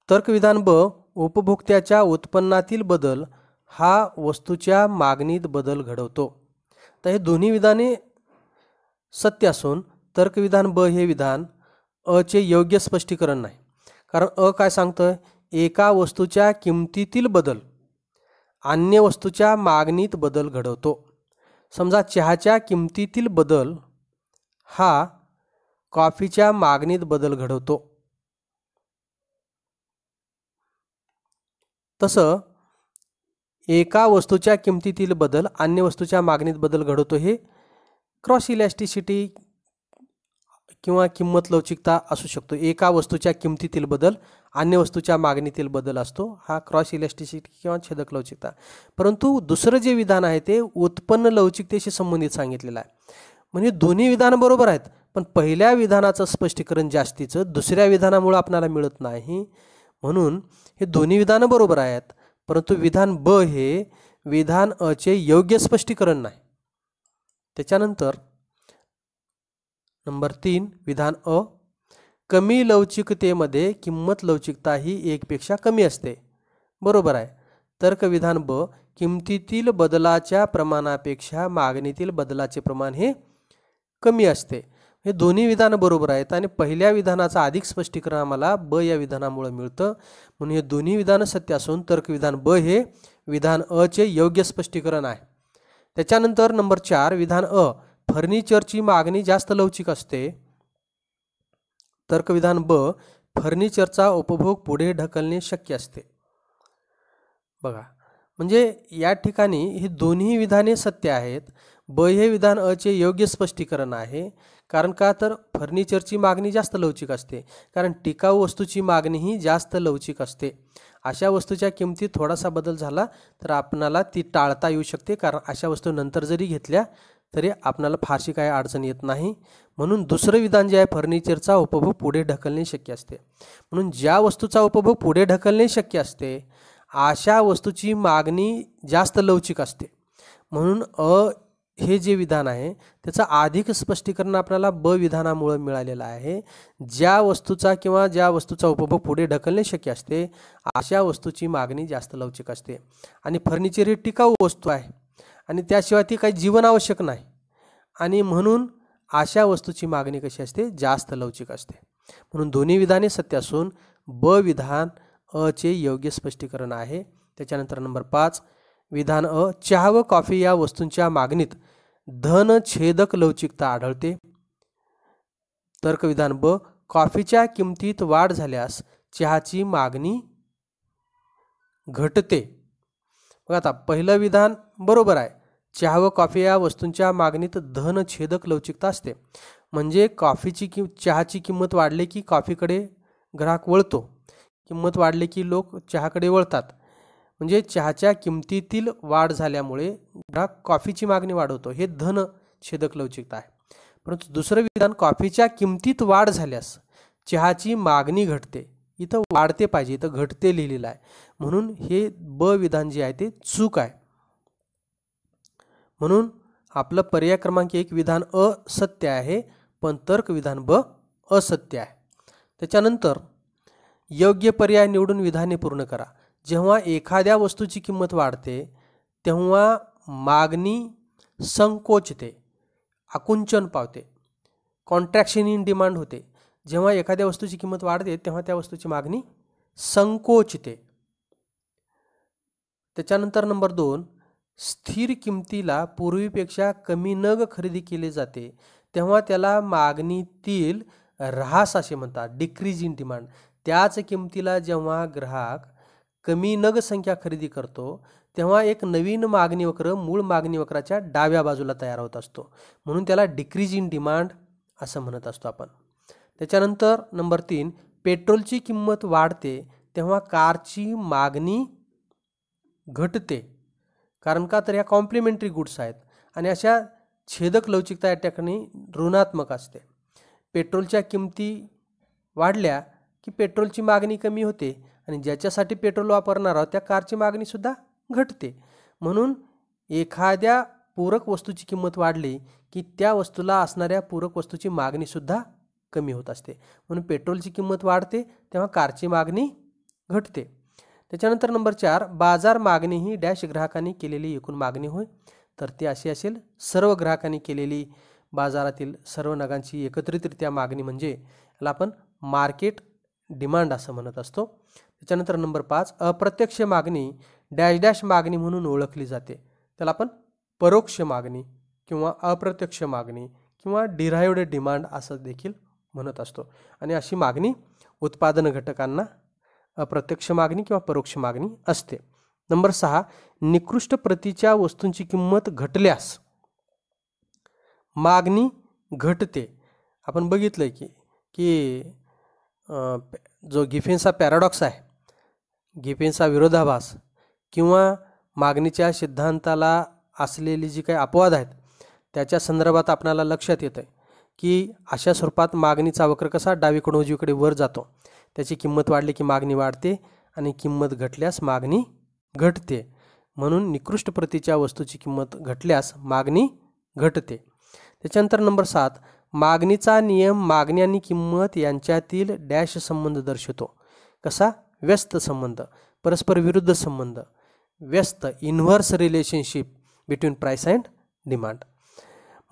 तर्कविधान ब, उपभोक्त्याच्या उत्पन्नातील बदल हा वस्तूच्या मागणीत बदल घडवतो. तर हे दोन्ही विधाने सत्य असून तर्कविधान ब हे विधान अ चे योग्य स्पष्टीकरण नाही. कारण अ काय सांगतं, एका वस्तूच्या किमतीतील बदल अन्य वस्तूच्या मागणीत बदल घडवतो. समजा चहाच्या किमतीतील बदल हा कॉफीच्या मागणीत बदल घडवतो. तसं एका वस्तूच्या किमतीतील बदल अन्य वस्तूच्या मागणीत बदल घडवतो हे क्रॉस इलॅस्टिसिटी किंवा किंमत लवचिकता असू शकतो. एका वस्तूच्या किमतीतील बदल अन्य वस्तूच्या मागणीतील बदल असतो, हा क्रॉस इलॅस्टिसिटी किंवा छेदक लवचिकता. परंतु दुसरं जे विधान आहे ते उत्पन्न लवचिकतेशी संबंधित सांगितलेलं आहे. म्हणजे दोन्ही विधान बरोबर आहेत, पण पहिल्या विधानाचं स्पष्टीकरण जास्तीचं दुसऱ्या विधानामुळे आपल्याला मिळत नाही. म्हणून हे दोन्ही विधानं बरोबर आहेत, परंतु विधान ब हे विधान अ चे योग्य स्पष्टीकरण नाही. त्याच्यानंतर नंबर 3, विधान अ, कमी लवचिकतेमध्ये किंमत लवचिकता ही 1 पेक्षा कमी असते. बरोबर आहे. तर्क विधान ब, किमतीतील बदलाच्या प्रमाणापेक्षा मागणीतील बदलाचे प्रमाण हे कमी असते. हे दोन्ही विधानं बरोबर आहेत आणि पहिल्या विधानाचं अधिक स्पष्टीकरण आम्हाला ब या विधानामुळे मिळतं. म्हणून हे दोन्ही विधानं सत्य असून तर्क विधान ब हे विधान अ चे योग्य स्पष्टीकरण आहे. त्याच्यानंतर नंबर 4, विधान अ, फर्निचरची मागणी जास्त लवचिक असते. तर्कविधान ब, फर्निचरचा उपभोग पुढे ढकलणे शक्य असते. बघा, म्हणजे या ठिकाणी ही दोन्ही विधाने सत्य आहेत. ब हे विधान अचे योग्य स्पष्टीकरण आहे. कारण का तर फर्निचरची मागणी जास्त लवचिक असते, कारण टिकाऊ वस्तूची मागणीही जास्त लवचिक असते. अशा वस्तूच्या किमतीत थोडासा बदल झाला तर आपणाला ती टाळता येऊ शकते, कारण अशा वस्तू नंतर जरी घेतल्या तरी आपणाला फारशी काही अडचण येत नाही. म्हणून दुसरं विधान जे आहे, फर्निचरचा उपभोग पुढे ढकलणे शक्य असते. म्हणून ज्या वस्तूचा उपभोग पुढे ढकलणे शक्य असते अशा वस्तूची मागणी जास्त लवचिक असते. म्हणून हे जे विधान आहे त्याचं अधिक स्पष्टीकरण आपल्याला ब विधानामुळे मिळालेलं आहे. ज्या वस्तूचा किंवा ज्या वस्तूचा उपभोग पुढे ढकलणे शक्य असते अशा वस्तूची मागणी जास्त लवचिक असते. आणि फर्निचर ही टिकाऊ वस्तू आहे आणि त्याशिवाय ती काही जीवनावश्यक नाही, आणि म्हणून अशा वस्तूची मागणी कशी असते, जास्त लवचिक असते. म्हणून दोन्ही विधाने सत्य असून ब विधान अचे योग्य स्पष्टीकरण आहे. त्याच्यानंतर नंबर 5, विधान अ, चहा व कॉफी या वस्तूंच्या मागणीत धनछेदक लवचिकता आढळते. तर्कविधान ब, कॉफीच्या किमतीत वाढ झाल्यास चहाची मागणी घटते. बघा आता पहिलं विधान बरोबर आहे. चहा व कॉफी या वस्तूंच्या मागणीत धनछेदक लवचिकता असते. म्हणजे चहाची किंमत वाढली की कॉफीकडे ग्राहक वळतो, किंमत वाढली की लोक चहाकडे वळतात. म्हणजे चहाच्या किमतीतील वाढ झाल्यामुळे ग्राहक कॉफीची मागणी वाढवतो, हे धनछेदक लवचिकता आहे. परंतु दुसरं विधान, कॉफीच्या किमतीत वाढ झाल्यास चहाची मागणी घटते. इथं वाढते पाहिजे, इथं घटते लिहिलेलं आहे. म्हणून हे ब विधान जे आहे ते चूक आहे. म्हणून आपलं पर्याय क्रमांक 1 विधान अ सत्य आहे, पण तर्क विधान ब असत्य आहे. त्याच्यानंतर योग्य पर्याय निवडून विधाने पूर्ण करा. जेव्हा एखाद्या वस्तूची किंमत वाढते तेव्हा मागणी संकोचते, आकुंचन पावते, कॉन्ट्रॅक्शन इन डिमांड होते. जेव्हा एखाद्या वस्तूची किंमत वाढते तेव्हा त्या वस्तूची मागणी संकोचते. त्याच्यानंतर नंबर 2, स्थिर किमतीला पूर्वीपेक्षा कमी नग खरेदी केले जाते तेव्हा त्याला मागणीतील ऱ्हास असे म्हणतात, डिक्रीज इन डिमांड. त्याच किमतीला जेव्हा ग्राहक कमी नग संख्या खरेदी करतो तेव्हा एक नवीन मागणी वक्र मूळ मागणी वक्राच्या डाव्या बाजूला तयार होत असतो, म्हणून त्याला डिक्रीज इन डिमांड असं म्हणत असतो आपण. त्याच्यानंतर नंबर 3, पेट्रोलची किंमत वाढते तेव्हा कारची मागणी घटते. कारण का तर ह्या कॉम्प्लिमेंटरी गुड्स आहेत आणि अशा छेदक लवचिकता या ठिकाणी ऋणात्मक असते. पेट्रोलच्या किमती वाढल्या की पेट्रोलची मागणी कमी होते आणि ज्याच्यासाठी पेट्रोल वापरणार आहोत त्या कारची मागणीसुद्धा घटते. म्हणून एखाद्या पूरक वस्तूची किंमत वाढली की त्या वस्तूला असणाऱ्या पूरक वस्तूची मागणीसुद्धा कमी होत असते. म्हणून पेट्रोलची किंमत वाढते तेव्हा कारची मागणी घटते. त्याच्यानंतर नंबर 4, बाजार मागणी ही डॅश ग्राहकांनी केलेली एकूण मागणी होय. तर ती अशी असेल, सर्व ग्राहकांनी केलेली बाजारातील सर्व नगांची एकत्रितरित्या मागणी म्हणजे याला आपण मार्केट डिमांड असं म्हणत असतो. त्याच्यानंतर नंबर 5, अप्रत्यक्ष मागणी डॅश डॅश मागणी म्हणून ओळखली जाते. त्याला आपण परोक्ष मागणी किंवा अप्रत्यक्ष मागणी किंवा डिराइव्ड डिमांड असं देखील म्हणत असतो. आणि अशी मागणी उत्पादन घटकांना अप्रत्यक्ष मागणी किंवा परोक्ष मागणी असते. नंबर 6, निकृष्ट प्रतीच्या वस्तूंची किंमत घटल्यास मागणी घटते. आपण बघितलं की जो गिफेन्सचा पॅराडॉक्स आहे, गिफेन्सचा विरोधाभास किंवा मागणीच्या सिद्धांताला असलेली जी काही अपवाद आहेत त्याच्या संदर्भात आपल्याला लक्षात येतं की अशा स्वरूपात मागणीचा वक्र कसा डावीकडून उजवीकडे वर जातो. त्याची किंमत वाढली की मागणी वाढते आणि किंमत घटल्यास मागणी घटते. म्हणून निकृष्ट प्रतीच्या वस्तूची किंमत घटल्यास मागणी घटते. त्याच्यानंतर नंबर 7, मागणीचा नियम मागणी आणि किंमत यांच्यातील डॅश संबंध दर्शवतो. कसा? व्यस्त संबंध, परस्पर विरुद्ध संबंध, व्यस्त inverse relationship between price and demand.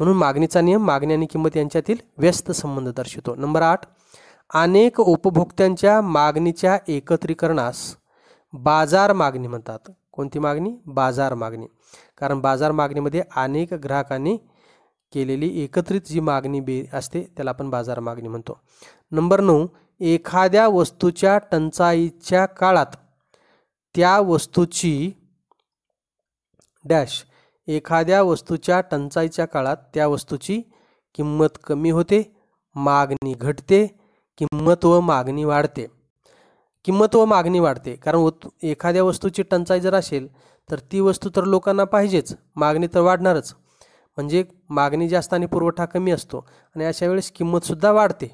म्हणून मागणीचा नियम मागणी आणि किंमत यांच्यातील व्यस्त संबंध दर्शवतो. नंबर 8, अनेक उपभोक्त्यांच्या मागणीच्या एकत्रीकरणास बाजार मागणी म्हणतात. कोणती मागणी? बाजार मागणी. कारण बाजार मागणीमध्ये अनेक ग्राहकांनी केलेली एकत्रित जी मागणी असते त्याला आपण बाजार मागणी म्हणतो. नंबर 9, एखाद्या वस्तूच्या टंचाईच्या काळात त्या वस्तूची डॅश एखाद्या वस्तूच्या टंचाईच्या काळात त्या वस्तूची किंमत कमी होते, मागणी घटते, किंमत व मागणी वाढते. किंमत व मागणी वाढते कारण एखाद्या वस्तूची टंचाई जर असेल तर ती वस्तू तर लोकांना पाहिजेच, मागणी तर वाढणारच. म्हणजे मागणी जास्त आणि पुरवठा कमी असतो आणि अशा वेळेस किंमतसुद्धा वाढते.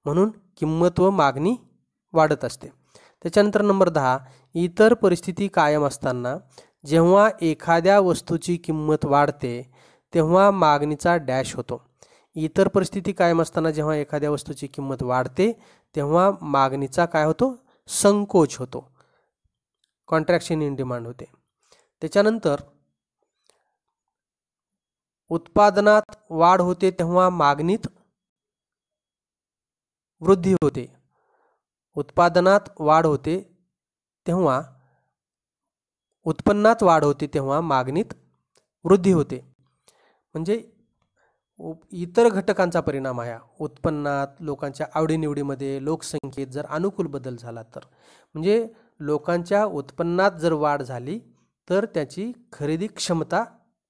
म्हणून किंमत व मागणी वाढत असते. त्याच्यानंतर नंबर 10, इतर परिस्थिती कायम असताना जेव्हा एखाद्या वस्तूची किंमत वाढते तेव्हा मागणीचा डॅश होतो. इतर परिस्थिती कायम असताना जेव्हा एखाद्या वस्तूची किंमत वाढते तेव्हा मागणीचा काय होतो? संकोच होतो, कॉन्ट्रॅक्शन इन डिमांड होते. त्याच्यानंतर उत्पादनात वाढ होते तेव्हा मागणीत वृद्धी होते. उत्पादनात वाढ होते तेव्हा उत्पन्नात वाढ होते तेव्हा मागणीत वृद्धी होते. म्हणजे इतर घटकांचा परिणाम आहे. उत्पन्नात, लोकांच्या आवडीनिवडीमध्ये, लोकसंख्येत जर अनुकूल बदल झाला तर, म्हणजे लोकांच्या उत्पन्नात जर वाढ झाली तर त्याची खरेदी क्षमता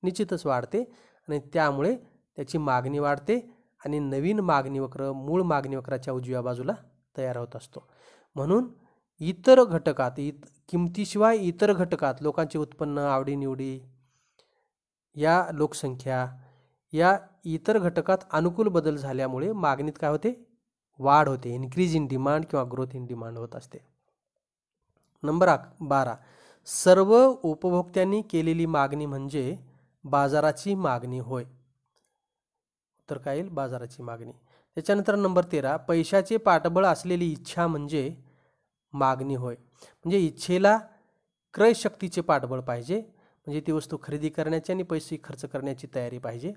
निश्चितच वाढते आणि त्यामुळे त्याची मागणी वाढते आणि नवीन मागणी वक्र मूळ मागणी वक्राच्या उजव्या बाजूला तयार होत असतो. म्हणून इतर घटकात, किमतीशिवाय इतर घटकात लोकांचे उत्पन्न, आवडीनिवडी, या लोकसंख्या, या इतर घटकात अनुकूल बदल झाल्यामुळे मागणीत काय होते? वाढ होते. इन्क्रीज इन डिमांड किंवा ग्रोथ इन डिमांड होत असते. नंबर 12, सर्व उपभोक्त्यांनी केलेली मागणी म्हणजे बाजाराची मागणी होय. उत्तर काय येईल? बाजाराची मागणी. त्याच्यानंतर नंबर 13, पैशाचे पाठबळ असलेली इच्छा म्हणजे मागणी होय. म्हणजे इच्छेला क्रय शक्तीचे पाठबळ पाहिजे, म्हणजे ती वस्तू खरेदी करण्याची आणि पैसे खर्च करण्याची तयारी पाहिजे,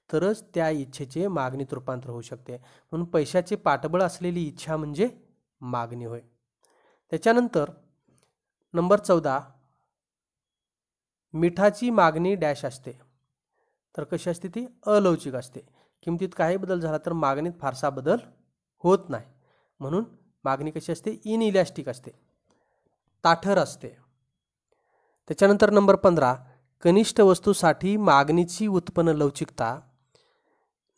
तरच त्या इच्छेचे मागणीत रूपांतर होऊ शकते. म्हणून पैशाचे पाठबळ असलेली इच्छा म्हणजे मागणी होय. त्याच्यानंतर नंबर 14, मिठाची मागणी डॅश असते. तर कशी असते ती? अलवचिक असते. किमतीत काही बदल झाला तर मागणीत फारसा बदल होत नाही. म्हणून मागणी कशी असते? इनइलॅस्टिक असते, ताठर असते. त्याच्यानंतर नंबर 15, कनिष्ठ वस्तूसाठी मागणीची उत्पन्न लवचिकता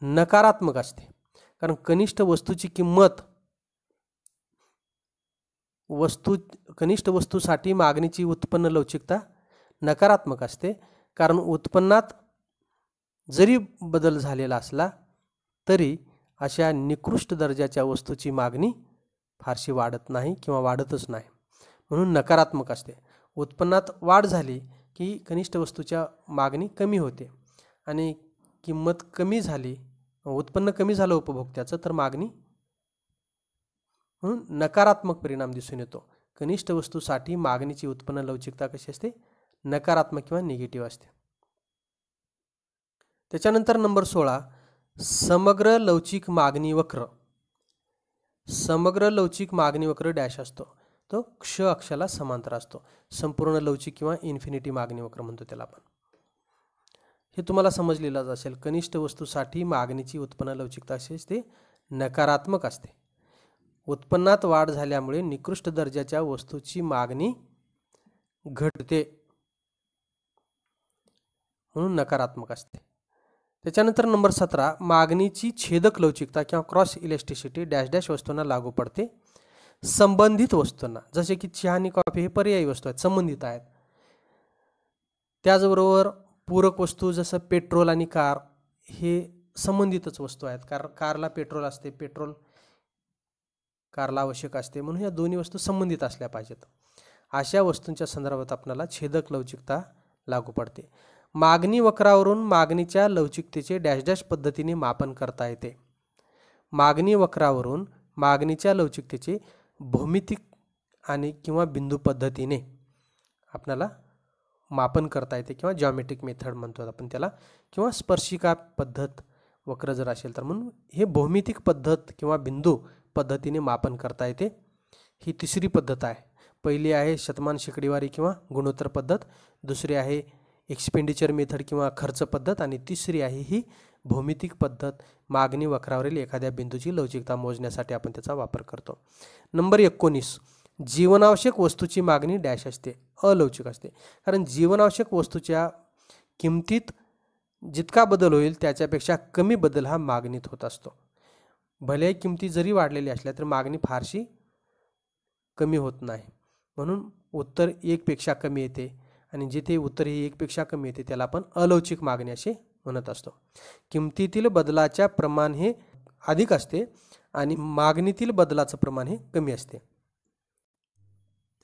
नकारात्मक असते. कारण कनिष्ठ वस्तूची किंमत कनिष्ठ वस्तूसाठी मागणीची उत्पन्न लवचिकता नकारात्मक असते. कारण उत्पन्नात जरी बदल झालेला असला तरी अशा निकृष्ट दर्जाच्या वस्तूची मागणी फारशी वाढत नाही किंवा वाढतच नाही, म्हणून नकारात्मक असते. उत्पन्नात वाढ झाली की कनिष्ठ वस्तूच्या मागणी कमी होते आणि किंमत कमी झाली, उत्पन्न कमी झालं उपभोक्त्याचं, तर मागणी, म्हणून नकारात्मक परिणाम दिसून येतो. कनिष्ठ वस्तूसाठी मागणीची उत्पन्न लवचिकता कशी असते? नकारात्मक किंवा निगेटिव्ह असते. त्याच्यानंतर नंबर 16, समग्र लवचिक मागणी वक्र. समग्र लवचिक मागणी वक्र डॅश असतो, तो क्ष अक्षाला समांतर असतो. संपूर्ण लवचिक किंवा इन्फिनिटी मागणी वक्र म्हणतो त्याला आपण. हे तुम्हाला समजलेलंच असेल. कनिष्ठ वस्तूसाठी मागणीची उत्पन्न लवचिकता अशी असते, नकारात्मक असते. उत्पन्नात वाढ झाल्यामुळे निकृष्ट दर्जाच्या वस्तूची मागणी घटते, म्हणून नकारात्मक असते. त्याच्यानंतर नंबर 17, मागणीची छेदक लवचिकता किंवा क्रॉस इलेस्टिसिटी डॅश डॅश वस्तूंना लागू पडते. संबंधित वस्तूंना, जसे की चहा आणि कॉफी हे पर्यायी वस्तू आहेत, संबंधित आहेत. त्याचबरोबर पूरक वस्तू जसं पेट्रोल आणि कार हे संबंधितच वस्तू आहेत. कारला पेट्रोल असते, पेट्रोल कारला आवश्यक असते, म्हणून या दोन्ही वस्तू संबंधित असल्या पाहिजेत. अशा वस्तूंच्या संदर्भात आपल्याला छेदक लवचिकता लागू पडते. मागणी वक्रावरून मागणीच्या लवचिकतेचे डॅश डॅश पद्धतीने मापन करता येते. मागणी वक्रावरून मागणीच्या लवचिकतेचे भौमितिक आणि किंवा बिंदू पद्धतीने आपल्याला मापन करता येते किंवा जॉमेट्रिक मेथड म्हणतो आपण त्याला, किंवा स्पर्शिका पद्धत वक्र जर असेल तर. म्हणून हे भौमितिक पद्धत किंवा बिंदू पद्धतीने मापन करता येते. ही तिसरी पद्धत आहे. पहिली आहे शतमान शेकडीवारी किंवा गुणोत्तर पद्धत, दुसरी आहे एक्सपेंडिचर मेथड किंवा खर्च पद्धत, आणि तिसरी आहे ही भौमितिक पद्धत. मागणी वक्रावरील एखाद्या बिंदूची लवचिकता मोजण्यासाठी आपण त्याचा वापर करतो. नंबर 19, जीवनावश्यक वस्तूची मागणी डॅश असते, अलवचिक असते. कारण जीवनावश्यक वस्तूच्या किमतीत जितका बदल होईल त्याच्यापेक्षा कमी बदल हा मागणीत होत असतो. भले किमती जरी वाढलेल्या असल्या तर मागणी फारशी कमी होत नाही. म्हणून उत्तर 1 पेक्षा कमी येते आणि जिथे उत्तर हे 1 पेक्षा कमी येते त्याला आपण अलवचिक मागणी असे म्हणत असतो. किमतीतील बदलाच्या प्रमाण हे अधिक असते आणि मागणीतील बदलाचं प्रमाण हे कमी असते.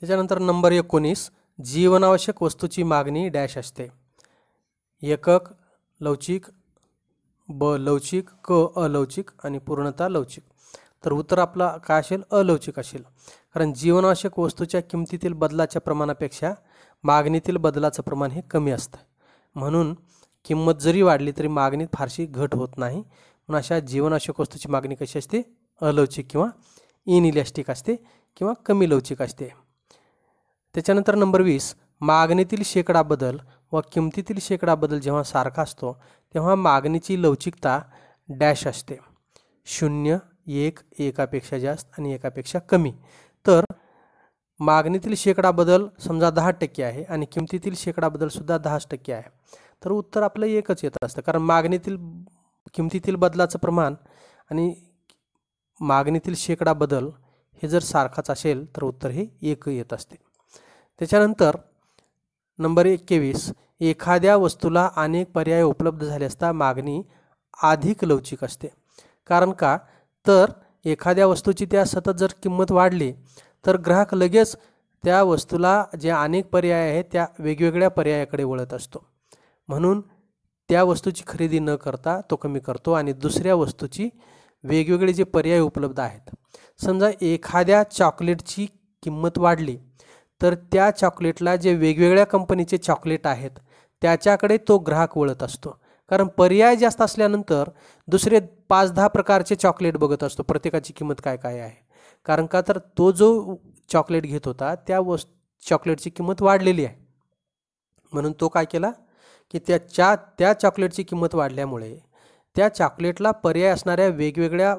त्याच्यानंतर नंबर 19, जीवनावश्यक वस्तूची मागणी डॅश असते. एकक लवचिक, ब लवचिक, क अलवचिक आणि पूर्णतः लवचिक. तर उत्तर आपला काय असेल? अलवचिक असेल. कारण जीवनावश्यक वस्तूच्या किमतीतील बदलाच्या प्रमाणापेक्षा मागणीतील बदलाचं प्रमाण हे कमी असतं. म्हणून किंमत जरी वाढली तरी मागणीत फारशी घट होत नाही. म्हणून अशा जीवनावश्यक वस्तूची मागणी कशी असते? अलवचिक किंवा इनइलॅस्टिक असते किंवा कमी लवचिक असते. त्याच्यानंतर नंबर 20, मागणीतील शेकडा बदल व किमतीतील शेकडा बदल जेव्हा सारखा असतो तेव्हा मागणीची लवचिकता डॅश असते. 0, 1, एकापेक्षा जास्त आणि एकापेक्षा कमी. तर मागणीतील शेकडा बदल समजा 10% आहे आणि किमतीतील शेकडा बदल सुद्धा 10% आहे. तर उत्तर आपलं एकच येत असतं. कारण किमतीतील बदलाचं प्रमाण आणि मागणीतील शेकडा बदल हे जर सारखाच असेल तर उत्तर हे 1 येत असते. त्याच्यानंतर नंबर 21, एखाद्या वस्तूला अनेक पर्याय उपलब्ध झाले असता मागणी अधिक लवचिक असते. कारण का? तर एखाद्या वस्तूची त्या सतत जर किंमत वाढली तर ग्राहक लगेच त्या वस्तूला जे अनेक पर्याय आहेत त्या वेगवेगळ्या पर्यायाकडे वळत असतो. म्हणून त्या वस्तूची खरेदी न करता तो कमी करतो आणि दुसऱ्या वस्तूची वेगवेगळे जे पर्याय उपलब्ध आहेत. समजा एखाद्या चॉकलेटची किंमत वाढली तर त्या चॉकलेटला जे वेगवेगळ्या कंपनीचे चॉकलेट आहेत त्याच्याकडे तो ग्राहक वळत असतो. कारण पर्याय जास्त असल्यानंतर दुसरे 5-10 प्रकारचे चॉकलेट बघत असतो, प्रत्येकाची किंमत काय काय आहे. कारण का? तर तो जो चॉकलेट घेत होता त्या चॉकलेटची किंमत वाढलेली आहे. म्हणून तो काय केला की त्या चॉकलेटची किंमत वाढल्यामुळे त्या चॉकलेटला पर्याय असणाऱ्या वेगवेगळ्या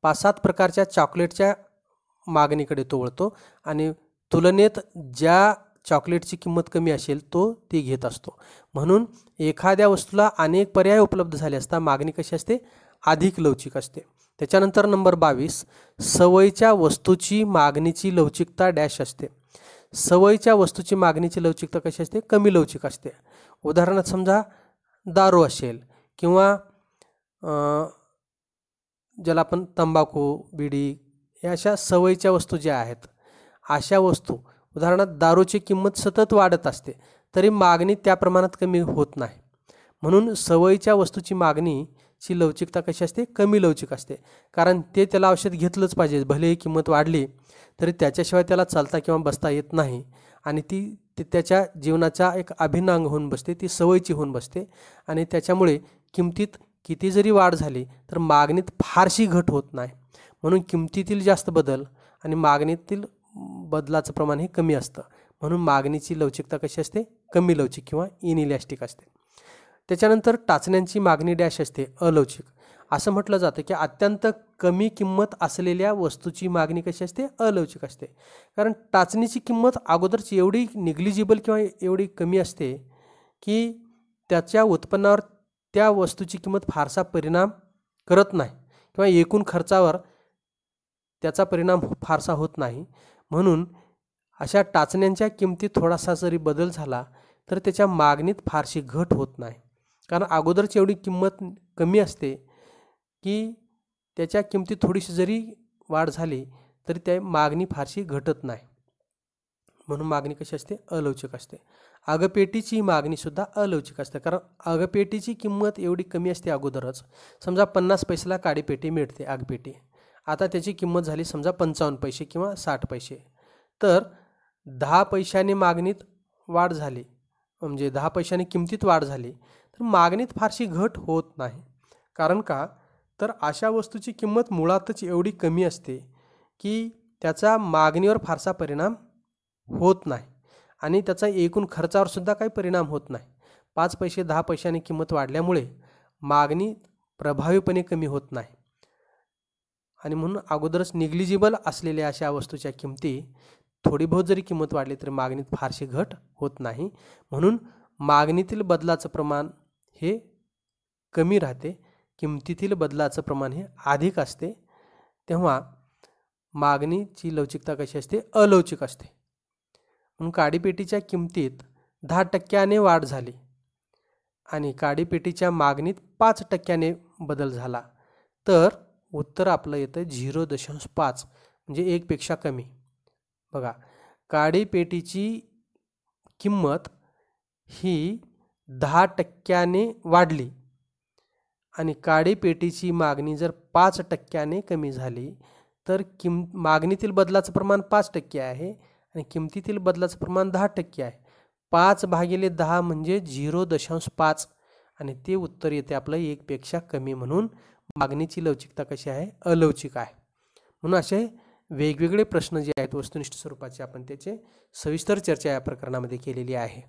5-7 प्रकारच्या चॉकलेटच्या मागणीकडे तो वळतो आणि तुलनेत ज्या चॉकलेटची किंमत कमी असेल तो ती घेत असतो. म्हणून एखाद्या वस्तूला अनेक पर्याय उपलब्ध झाले असता मागणी कशी असते? अधिक लवचिक असते. त्याच्यानंतर नंबर 22, सवयीच्या वस्तूची मागणीची लवचिकता डॅश असते. सवयीच्या वस्तूची मागणीची लवचिकता कशी असते? कमी लवचिक असते. उदाहरणार्थ समजा दारू असेल किंवा ज्याला आपण तंबाखू, बिडी या अशा सवयीच्या वस्तू ज्या आहेत अशा वस्तू, उदाहरणार्थ दारूची किंमत सतत वाढत असते तरी मागणी त्या प्रमाणात कमी होत नाही. म्हणून सवयीच्या वस्तूची मागणीची लवचिकता कशी असते? कमी लवचिक असते. कारण त्याला औषध घेतलंच पाहिजे. भलेही किंमत वाढली तरी त्याच्याशिवाय त्याला चालता किंवा बसता येत नाही आणि ती त्याच्या जीवनाचा एक अभिन्न अंग होऊन बसते, ती सवयीची होऊन बसते आणि त्याच्यामुळे किमतीत किती जरी वाढ झाली तर मागणीत फारशी घट होत नाही. म्हणून किमतीतील जास्त बदल आणि मागणीतील बदलाचं प्रमाण हे कमी असतं. म्हणून मागणीची लवचिकता कशी असते? कमी लवचिक किंवा इनइलॅस्टिक असते. त्याच्यानंतर टाचण्यांची मागणी डॅश असते, अलवचिक. असं म्हटलं जातं की अत्यंत कमी किंमत असलेल्या वस्तूची मागणी कशी असते? अलवचिक असते. कारण टाचणीची किंमत अगोदरची एवढी निग्लिजिबल किंवा एवढी कमी असते की त्याच्या उत्पन्नावर त्या वस्तूची किंमत फारसा परिणाम करत नाही किंवा एकूण खर्चावर त्याचा परिणाम फारसा होत नाही. म्हणून अशा टाचण्यांच्या किमतीत थोडासा जरी बदल झाला तर त्याच्या मागणीत फारशी घट होत नाही. कारण अगोदरची एवढी किंमत कमी असते की त्याच्या किमतीत थोडीशी जरी वाढ झाली तरी त्या मागणी फारशी घटत नाही. म्हणून मागणी कशी असते? अलवचिक असते. आगपेटीची मागणीसुद्धा अलवचिक असते. कारण आगपेटीची किंमत एवढी कमी असते अगोदरच. समजा 50 पैशाला काडीपेटी मिळते आगपेटी, आता त्याची किंमत झाली समजा 55 पैसे किंवा 60 पैसे. तर 10 पैशाने मागणीत वाढ झाली, म्हणजे 10 पैशाने किमतीत वाढ झाली तर मागणीत फारशी घट होत नाही. कारण का? तर अशा वस्तूची किंमत मुळातच एवढी कमी असते की त्याचा मागणीवर फारसा परिणाम होत नाही आणि त्याचा एकूण खर्चावर सुद्धा काही परिणाम होत नाही. 5 पैसे 10 पैशाने किंमत वाढल्यामुळे मागणी प्रभावीपणे कमी होत नाही आणि म्हणून अगोदरच निग्लिजिबल असलेल्या अशा वस्तूच्या किमती थोडी बहुत जरी किंमत वाढली तरी मागणीत फारशी घट होत नाही. म्हणून मागणीतील बदलाचं प्रमाण हे कमी राहते, किमतीतील बदलाचं प्रमाण हे अधिक असते, तेव्हा मागणीची लवचिकता कशी असते? अलवचिक असते. म्हणून काडीपेटीच्या किमतीत 10% वाढ झाली आणि काडीपेटीच्या मागणीत 5% बदल झाला तर उत्तर आपलं येतं 0.5 म्हणजे 1पेक्षा कमी. बघा, काडीपेटीची किंमत ही 10% वाढली आणि काडीपेटीची मागणी जर 5% कमी झाली तर मागणीतील बदलाचं प्रमाण 5% आहे आणि किमतीतील बदलाचं प्रमाण 10% आहे. 5/10 म्हणजे 0.5 आणि ते उत्तर येते आपलं 1पेक्षा कमी. म्हणून मागणीची लवचिकता कशी आहे? अलवचिक आहे. म्हणून असे वेगवेगळे प्रश्न जे आहेत वस्तुनिष्ठ स्वरूपाचे आपण त्याचे सविस्तर चर्चा या प्रकरणामध्ये केलेली आहे.